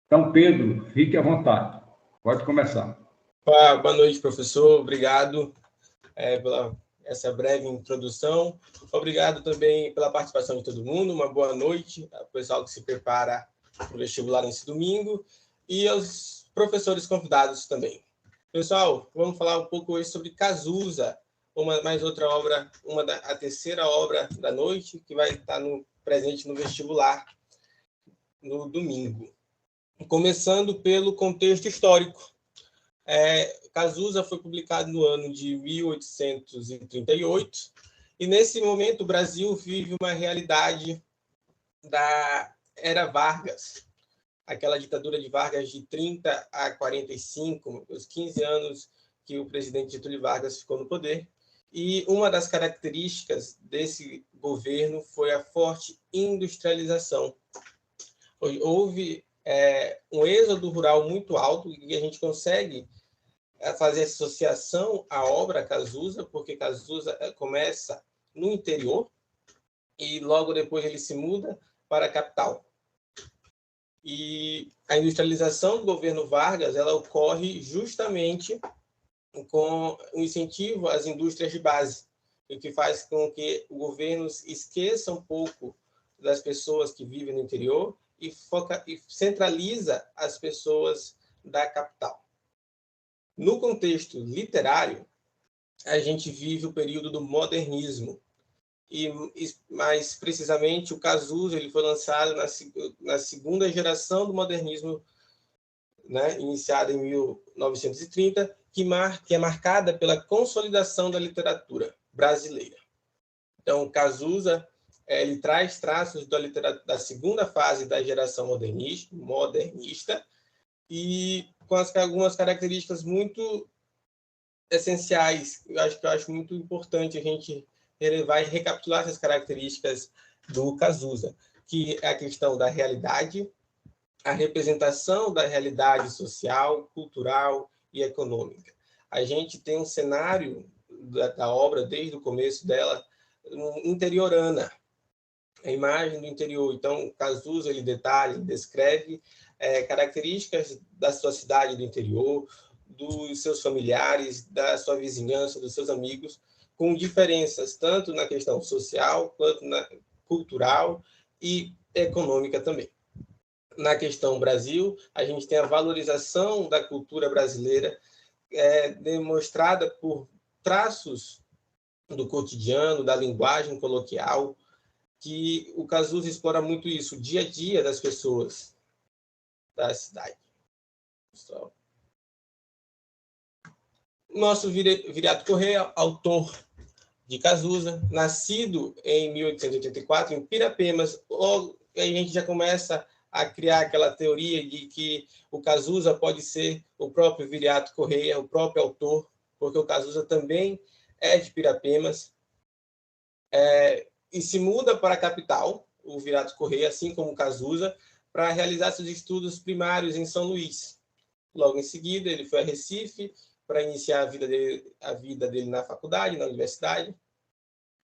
Então, Pedro, fique à vontade. Pode começar. Boa noite, professor. Obrigado pela essa breve introdução. Obrigado também pela participação de todo mundo. Uma boa noite ao pessoal que se prepara para o vestibular nesse domingo e aos professores convidados também. Pessoal, vamos falar um pouco hoje sobre Cazuza, mais outra obra, a terceira obra da noite, que vai estar presente no vestibular no domingo. Começando pelo contexto histórico. Cazuza foi publicado no ano de 1838, e nesse momento o Brasil vive uma realidade da Era Vargas, aquela ditadura de Vargas de 30 a 45, os 15 anos que o presidente Getúlio Vargas ficou no poder, e uma das características desse governo foi a forte industrialização. Houve um êxodo rural muito alto, e a gente consegue fazer associação à obra Cazuza, porque Cazuza começa no interior e logo depois ele se muda para a capital. E a industrialização do governo Vargas, ela ocorre justamente com o incentivo às indústrias de base, o que faz com que o governo esqueça um pouco das pessoas que vivem no interior e centraliza as pessoas da capital. No contexto literário, a gente vive o período do modernismo, e mais precisamente o Cazuza ele foi lançado na segunda geração do modernismo, né, iniciada em 1930, que é marcada pela consolidação da literatura brasileira. Então, Cazuza ele traz traços da segunda fase da geração modernista, e com algumas características muito essenciais. Eu acho muito importante a gente relevar e recapitular essas características do Cazuza, que é a questão da realidade, a representação da realidade social, cultural e econômica. A gente tem um cenário da obra, desde o começo dela, interiorana, a imagem do interior. Então, Cazuza ele descreve características da sua cidade do interior, dos seus familiares, da sua vizinhança, dos seus amigos, com diferenças tanto na questão social, quanto na cultural e econômica também. Na questão Brasil, a gente tem a valorização da cultura brasileira, demonstrada por traços do cotidiano, da linguagem coloquial, que o Cazuza explora muito isso, o dia a dia das pessoas da cidade. Nosso Viriato Correia, autor de Cazuza, nascido em 1884, em Pirapemas, a gente já começa a criar aquela teoria de que o Cazuza pode ser o próprio Viriato Correia, o próprio autor, porque o Cazuza também é de Pirapemas, e se muda para a capital, o Viriato Correia, assim como o Cazuza, para realizar seus estudos primários em São Luís. Logo em seguida, ele foi a Recife para iniciar a vida dele na faculdade, na universidade,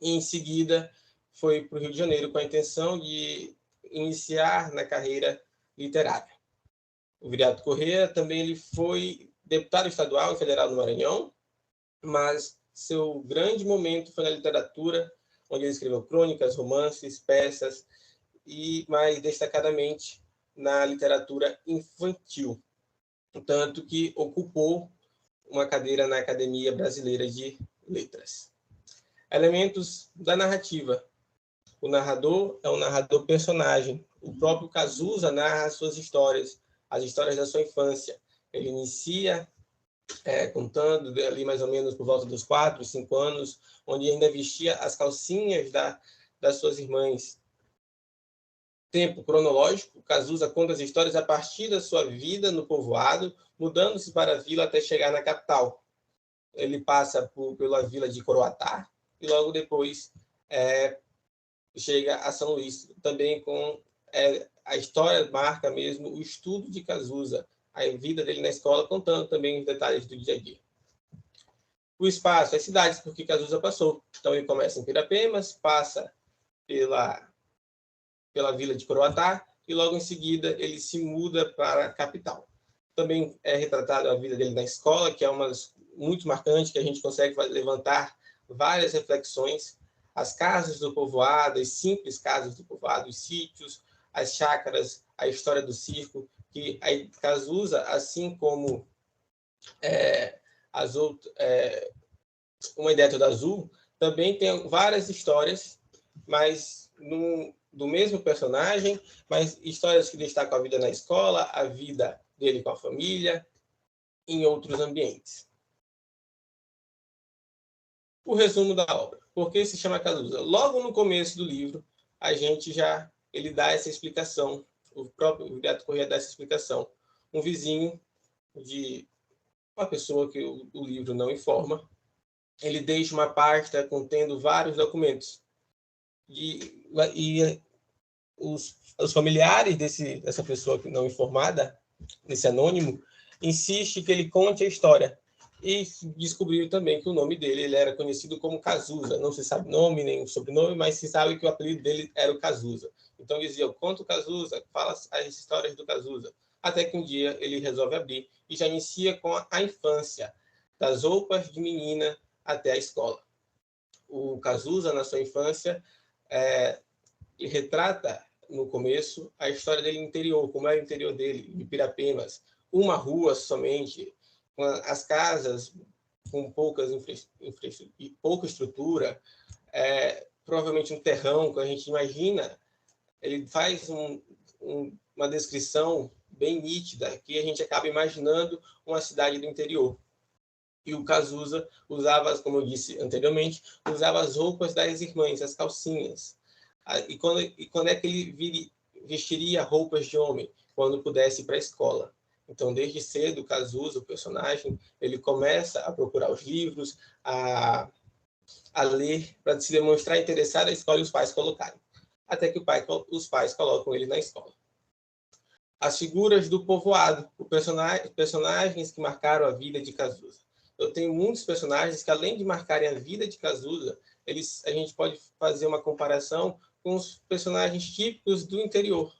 e em seguida foi para o Rio de Janeiro com a intenção de iniciar na carreira literária. O Viriato Correia também ele foi deputado estadual e federal do Maranhão, mas seu grande momento foi na literatura, onde ele escreveu crônicas, romances, peças e, mais destacadamente, na literatura infantil, tanto que ocupou uma cadeira na Academia Brasileira de Letras. Elementos da narrativa. O narrador é um narrador personagem. O próprio Cazuza narra as suas histórias, as histórias da sua infância. Ele inicia contando ali mais ou menos por volta dos 4, 5 anos, onde ainda vestia as calcinhas das suas irmãs. Tempo cronológico, Cazuza conta as histórias a partir da sua vida no povoado, mudando-se para a vila até chegar na capital. Ele passa pela vila de Coroatá e logo depois chega a São Luís, também com a história marca mesmo o estudo de Cazuza, a vida dele na escola, contando também os detalhes do dia a dia. O espaço, as cidades por que Cazuza passou. Então ele começa em Pirapemas, passa pela vila de Coroatá e logo em seguida ele se muda para a capital. Também é retratado a vida dele na escola, que é uma muito marcante, que a gente consegue levantar várias reflexões. As casas do povoado, as simples casas do povoado, os sítios, as chácaras, a história do circo, que a Cazuza, assim como Uma Ideia Toda Azul, também tem várias histórias, mas do mesmo personagem, mas histórias que destacam a vida na escola, a vida dele com a família, em outros ambientes. O resumo da obra. Por que se chama Cazuza? Logo no começo do livro, ele dá essa explicação. O próprio Viriato Correia dá essa explicação. Um vizinho de uma pessoa que o livro não informa, ele deixa uma pasta contendo vários documentos. E os familiares dessa pessoa não informada, desse anônimo, insiste que ele conte a história. E descobriu também que o nome dele ele era conhecido como Cazuza. Não se sabe nome nem sobrenome, mas se sabe que o apelido dele era o Cazuza. Então dizia, conta o Cazuza, fala as histórias do Cazuza. Até que um dia ele resolve abrir e já inicia com a infância, das roupas de menina até a escola. O Cazuza, na sua infância, retrata no começo a história dele no interior, como era o interior dele, de Pirapemas. Uma rua somente, com as casas com pouca estrutura, provavelmente um terrão, que a gente imagina. Ele faz uma descrição bem nítida, que a gente acaba imaginando uma cidade do interior. E o Cazuza usava, como eu disse anteriormente, usava as roupas das irmãs, as calcinhas. E quando é que ele vestiria roupas de homem? Quando pudesse ir para a escola. Então, desde cedo, o Cazuza, o personagem, ele começa a procurar os livros, a ler, para se demonstrar interessado à escola e os pais colocarem. Até que os pais colocam ele na escola. As figuras do povoado, personagens que marcaram a vida de Cazuza. Eu tenho muitos personagens que, além de marcarem a vida de Cazuza, a gente pode fazer uma comparação com os personagens típicos do interior.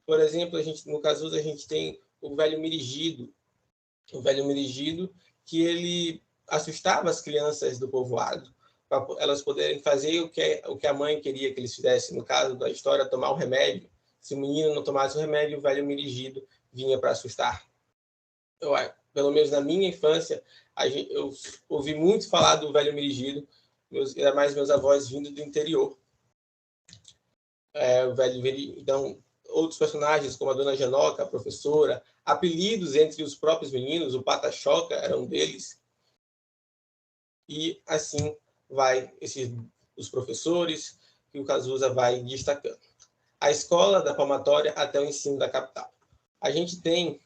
Por exemplo, no Cazuza a gente tem o velho Mirigido. O velho Mirigido, que ele assustava as crianças do povoado, para elas poderem fazer o que a mãe queria que eles fizessem. No caso da história, tomar o remédio. Se o menino não tomasse o remédio, o velho Mirigido vinha para assustar. Pelo menos na minha infância, eu ouvi muito falar do velho Mirigido, era mais meus avós vindo do interior. O velho Mirigido, então, outros personagens, como a Dona Janoca, a professora, apelidos entre os próprios meninos, o Pata-Choca era um deles. E assim vai os professores que o Cazuza vai destacando. a escola da Palmatória até o ensino da capital. A gente tem,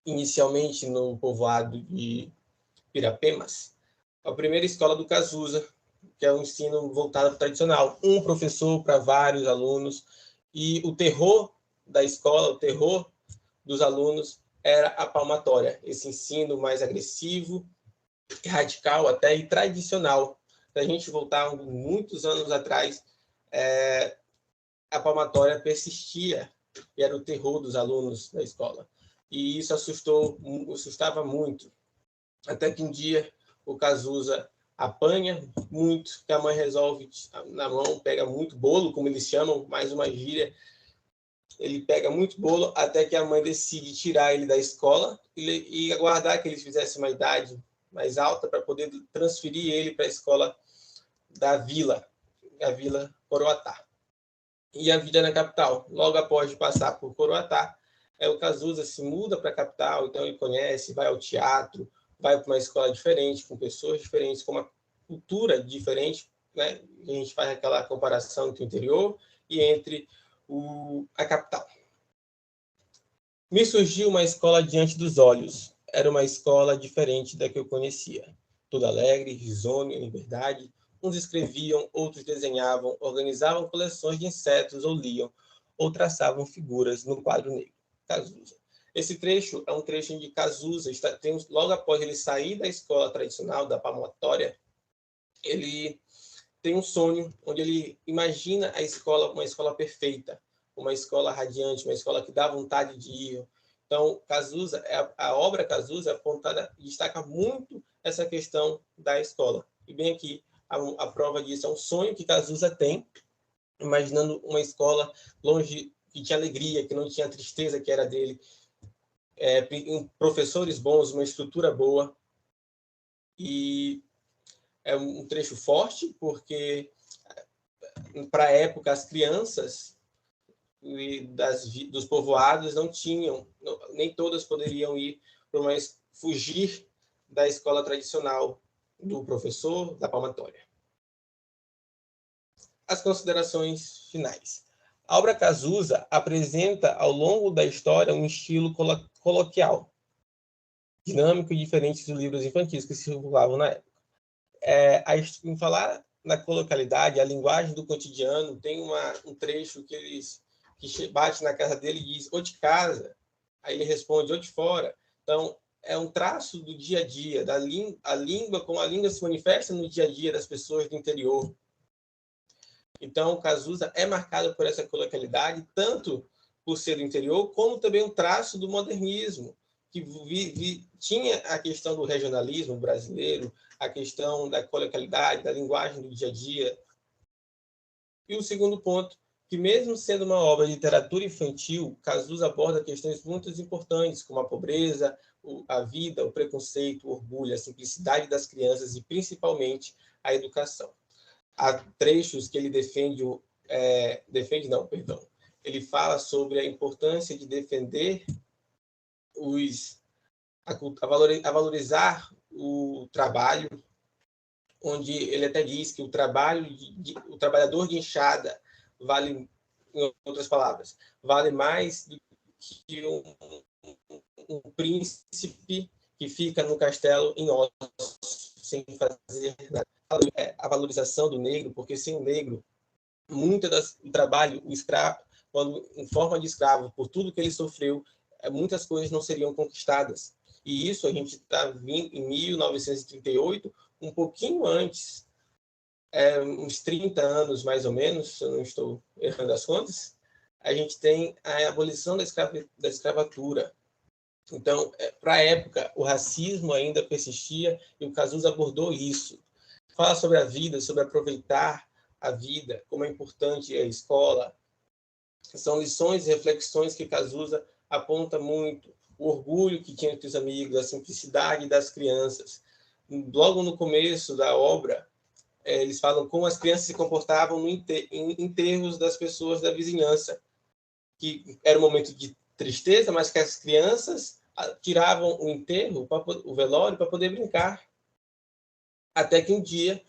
inicialmente, no povoado de Pirapemas, a primeira escola do Cazuza, que é um ensino voltado para o tradicional. Um professor para vários alunos. E o terror da escola, o terror dos alunos, era a palmatória. Esse ensino mais agressivo, radical até e tradicional. Se a gente voltar muitos anos atrás, a palmatória persistia e era o terror dos alunos da escola. E isso assustava muito. Até que um dia o Cazuza apanha muito, que a mãe resolve, na mão, pega muito bolo, como eles chamam, mais uma gíria. Ele pega muito bolo até que a mãe decide tirar ele da escola e aguardar que ele fizesse uma idade mais alta para poder transferir ele para a escola da vila, a Vila Coroatá. E a vida na capital. Logo após passar por Coroatá, o Cazuza se muda para a capital, então ele conhece, vai ao teatro, vai para uma escola diferente, com pessoas diferentes, com uma cultura diferente, né? A gente faz aquela comparação entre o interior e entre a capital. Me surgiu uma escola diante dos olhos. Era uma escola diferente da que eu conhecia. Toda alegre, risonha, em liberdade. Uns escreviam, outros desenhavam, organizavam coleções de insetos ou liam, ou traçavam figuras no quadro negro. Cazuza. Esse trecho é um trecho em que Cazuza, logo após ele sair da escola tradicional, da palmatória, ele tem um sonho onde ele imagina a escola, uma escola perfeita, uma escola radiante, uma escola que dá vontade de ir. Então, Cazuza, a obra Cazuza apontada, destaca muito essa questão da escola. E bem aqui, a prova disso é um sonho que Cazuza tem, imaginando uma escola longe, que tinha alegria, que não tinha tristeza, que era dele, professores bons, uma estrutura boa. E é um trecho forte, porque, para a época, as crianças dos povoados não tinham, nem todas poderiam ir, fugir da escola tradicional do professor, da palmatória. As considerações finais. A obra Cazuza apresenta, ao longo da história, um estilo coloquial, dinâmico e diferente dos livros infantis que circulavam na época. Em falar na coloquialidade, a linguagem do cotidiano, tem um trecho que bate na casa dele e diz, ô de casa, aí ele responde, ô de fora. Então, é um traço do dia a dia, a língua, como a língua se manifesta no dia a dia das pessoas do interior. Então, o Cazuza é marcado por essa coloquialidade, tanto por ser do interior, como também um traço do modernismo, que tinha a questão do regionalismo brasileiro, a questão da coloquialidade, da linguagem do dia a dia. E o segundo ponto, que mesmo sendo uma obra de literatura infantil, Cazuza aborda questões muito importantes, como a pobreza, a vida, o preconceito, o orgulho, a simplicidade das crianças e, principalmente, a educação. Há trechos que ele ele fala sobre a importância de defender a valorizar o trabalho, onde ele até diz que o trabalhador de enxada vale, em outras palavras, vale mais do que um príncipe que fica no castelo em ossos, sem fazer nada. A valorização do negro, porque sem o negro, muito do trabalho, o escravo, quando em forma de escravo, por tudo que ele sofreu, muitas coisas não seriam conquistadas. E isso a gente está em 1938, um pouquinho antes, uns 30 anos mais ou menos, se eu não estou errando as contas, a gente tem a abolição da escravatura. Então, para a época, o racismo ainda persistia e o Cazuza abordou isso. Fala sobre a vida, sobre aproveitar a vida, como é importante a escola. São lições e reflexões que Cazuza aponta muito. O orgulho que tinha entre os amigos, a simplicidade das crianças. Logo no começo da obra, eles falam como as crianças se comportavam em enterros das pessoas da vizinhança, que era um momento de tristeza, mas que as crianças tiravam o enterro, o velório, para poder brincar. Até que um dia,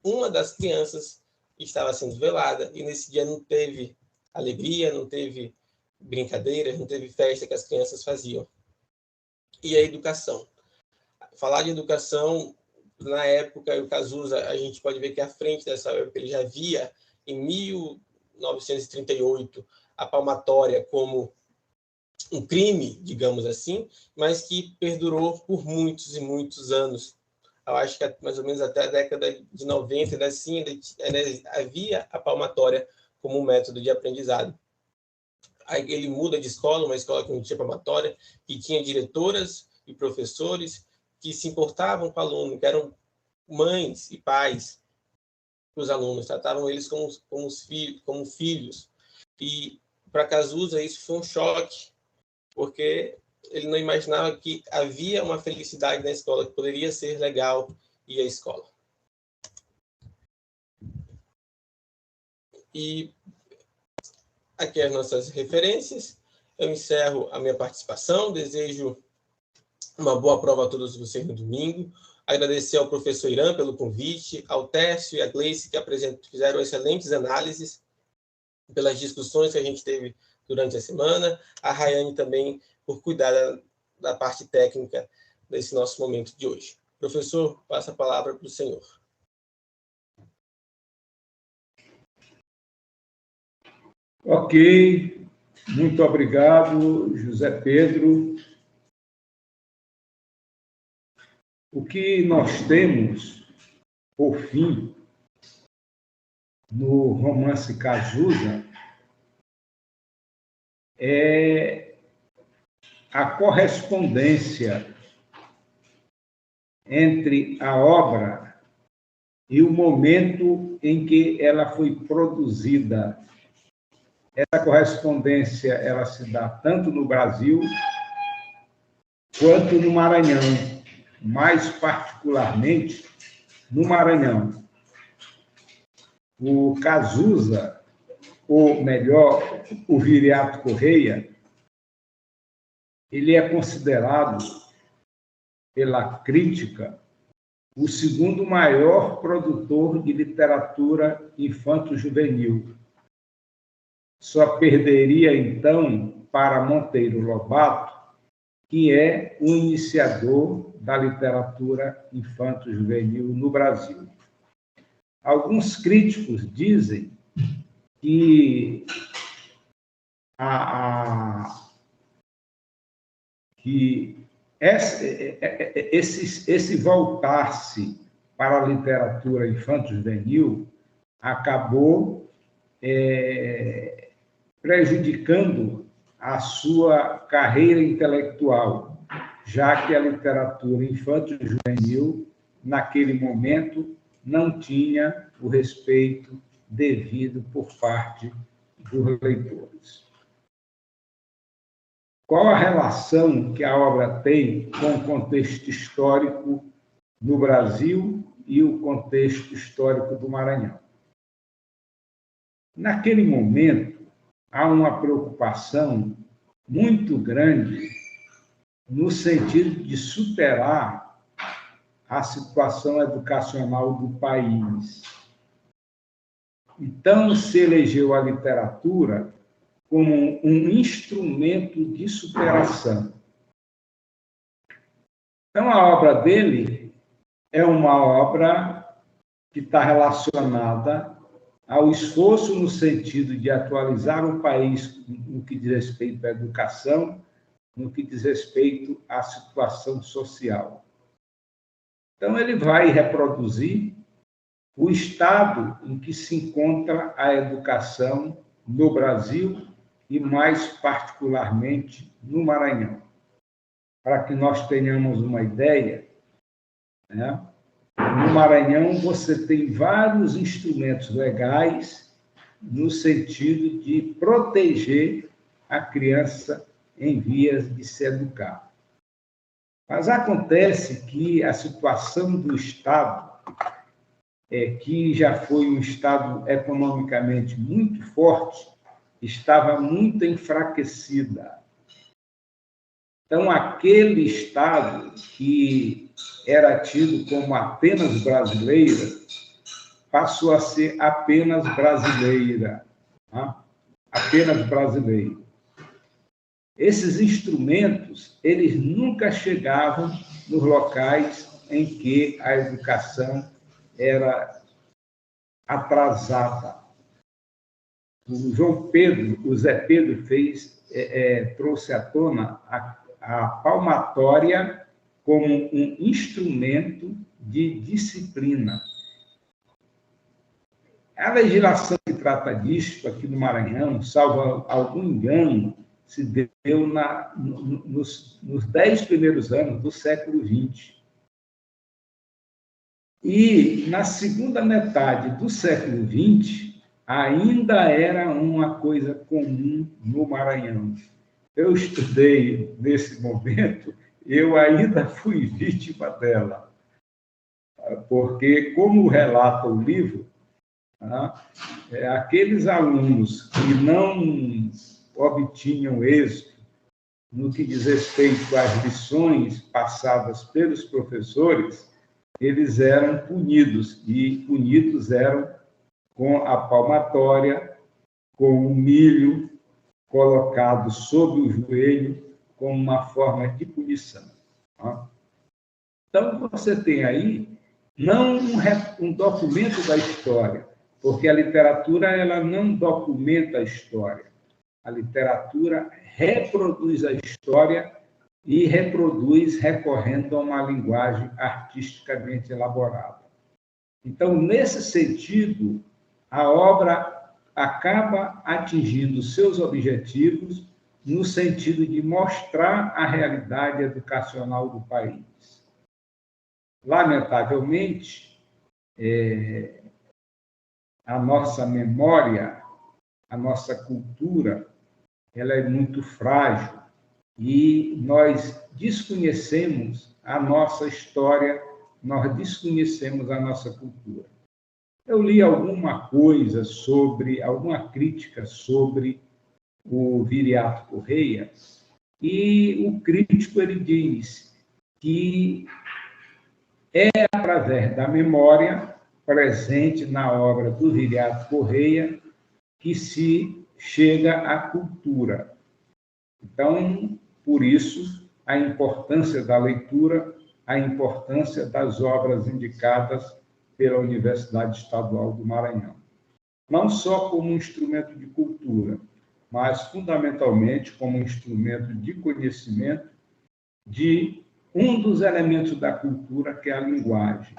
uma das crianças estava sendo velada, e nesse dia não teve alegria, não teve brincadeiras, não teve festa que as crianças faziam. E a educação. Falar de educação, na época, o Cazuza, a gente pode ver que à frente dessa época ele já via, em 1938, a palmatória como um crime, digamos assim, mas que perdurou por muitos e muitos anos. Eu acho que mais ou menos até a década de 90, havia a palmatória como um método de aprendizado. Aí ele muda de escola, uma escola que não tinha palmatória, que tinha diretoras e professores que se importavam com o aluno, que eram mães e pais dos alunos, tratavam eles como filhos. E para Cazuza isso foi um choque, porque ele não imaginava que havia uma felicidade na escola, que poderia ser legal ir à escola. E aqui as nossas referências. Eu encerro a minha participação, desejo uma boa prova a todos vocês no domingo. Agradecer ao professor Irã pelo convite, ao Tércio e à Gleice, que fizeram excelentes análises, pelas discussões que a gente teve durante a semana, a Rayane também por cuidar da parte técnica desse nosso momento de hoje. Professor, passa a palavra para o senhor. Ok, muito obrigado, José Pedro. O que nós temos, por fim, no romance Cazuza, é a correspondência entre a obra e o momento em que ela foi produzida. Essa correspondência ela se dá tanto no Brasil quanto no Maranhão, mais particularmente no Maranhão. O Cazuza, ou melhor, o Viriato Correia, ele é considerado pela crítica o segundo maior produtor de literatura infanto-juvenil. Só perderia, então, para Monteiro Lobato, que é o iniciador da literatura infanto-juvenil no Brasil. Alguns críticos dizem que esse voltar-se para a literatura infanto-juvenil acabou prejudicando a sua carreira intelectual, já que a literatura infanto-juvenil, naquele momento, não tinha o respeito devido por parte dos leitores. Qual a relação que a obra tem com o contexto histórico no Brasil e o contexto histórico do Maranhão? Naquele momento, há uma preocupação muito grande no sentido de superar a situação educacional do país. Então, se elegeu a literatura como um instrumento de superação. Então, a obra dele é uma obra que está relacionada ao esforço no sentido de atualizar o país no que diz respeito à educação, no que diz respeito à situação social. Então, ele vai reproduzir o estado em que se encontra a educação no Brasil e, mais particularmente, no Maranhão. Para que nós tenhamos uma ideia, né? No Maranhão, você tem vários instrumentos legais no sentido de proteger a criança em vias de se educar. Mas acontece que a situação do Estado, que já foi um Estado economicamente muito forte, estava muito enfraquecida. Então, aquele Estado que era tido como apenas brasileira, passou a ser apenas brasileira. Tá? apenas brasileiro. Esses instrumentos, eles nunca chegavam nos locais em que a educação era atrasada. O João Pedro, o Zé Pedro trouxe à tona a palmatória como um instrumento de disciplina. A legislação que trata disso aqui no Maranhão, salvo algum engano, se deu nos 10 primeiros anos do século XX. E, na segunda metade do século XX, ainda era uma coisa comum no Maranhão. Eu estudei nesse momento, eu ainda fui vítima dela, porque, como relata o livro, aqueles alunos que não obtinham êxito no que diz respeito às lições passadas pelos professores, eles eram punidos, e punidos eram com a palmatória, com o milho colocado sob o joelho, como uma forma de punição. Então, você tem aí não um documento da história, porque a literatura ela não documenta a história. A literatura reproduz a história e reproduz recorrendo a uma linguagem artisticamente elaborada. Então, nesse sentido, a obra acaba atingindo seus objetivos no sentido de mostrar a realidade educacional do país. Lamentavelmente, a nossa memória, a nossa cultura, ela é muito frágil e nós desconhecemos a nossa história, nós desconhecemos a nossa cultura. Eu li alguma crítica sobre o Viriato Correia, e o crítico ele diz que é através da memória presente na obra do Viriato Correia que se chega à cultura. Então, por isso, a importância da leitura, a importância das obras indicadas pela Universidade Estadual do Maranhão. Não só como um instrumento de cultura, mas, fundamentalmente, como um instrumento de conhecimento de um dos elementos da cultura, que é a linguagem.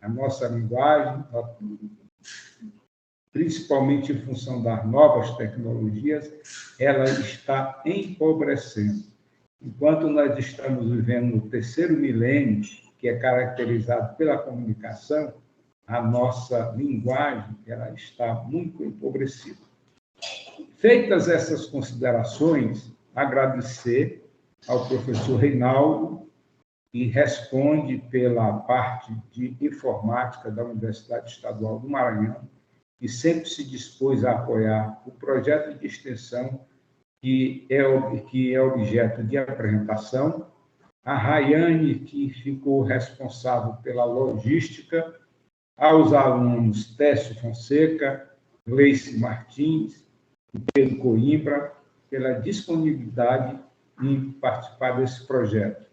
A nossa linguagem, principalmente em função das novas tecnologias, ela está empobrecendo. Enquanto nós estamos vivendo o terceiro milênio, que é caracterizado pela comunicação, a nossa linguagem ela está muito empobrecida. Feitas essas considerações, agradecer ao professor Reinaldo, que responde pela parte de informática da Universidade Estadual do Maranhão, que sempre se dispôs a apoiar o projeto de extensão que é objeto de apresentação, a Rayane, que ficou responsável pela logística, aos alunos Técio Fonseca, Gleice Martins e Pedro Coimbra, pela disponibilidade em participar desse projeto.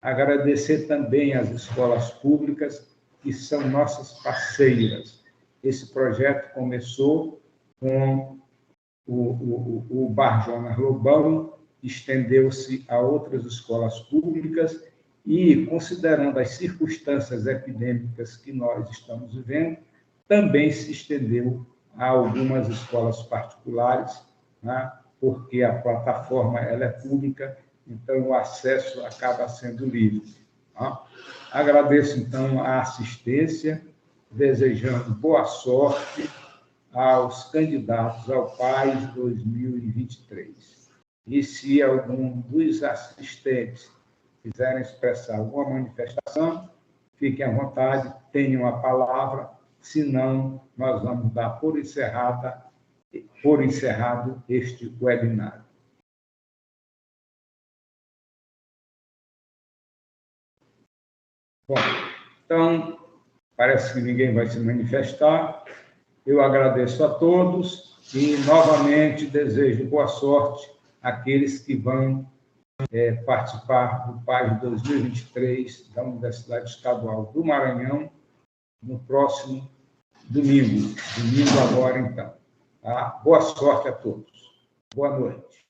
Agradecer também às escolas públicas, que são nossas parceiras. Esse projeto começou com o Bar Jonas Lobão, estendeu-se a outras escolas públicas e, considerando as circunstâncias epidêmicas que nós estamos vivendo, também se estendeu a algumas escolas particulares, né? Porque a plataforma ela é pública, então o acesso acaba sendo livre. Tá? Agradeço, então, a assistência, desejando boa sorte aos candidatos ao PAIS 2023. E se algum dos assistentes quiserem expressar alguma manifestação, fiquem à vontade, tenham a palavra, senão nós vamos dar por encerrado este webinar. Bom, então, parece que ninguém vai se manifestar. Eu agradeço a todos E, novamente, desejo boa sorte àqueles que vão participar do PAS 2023 da Universidade Estadual do Maranhão no próximo domingo. Domingo agora, então. Tá? Boa sorte a todos. Boa noite.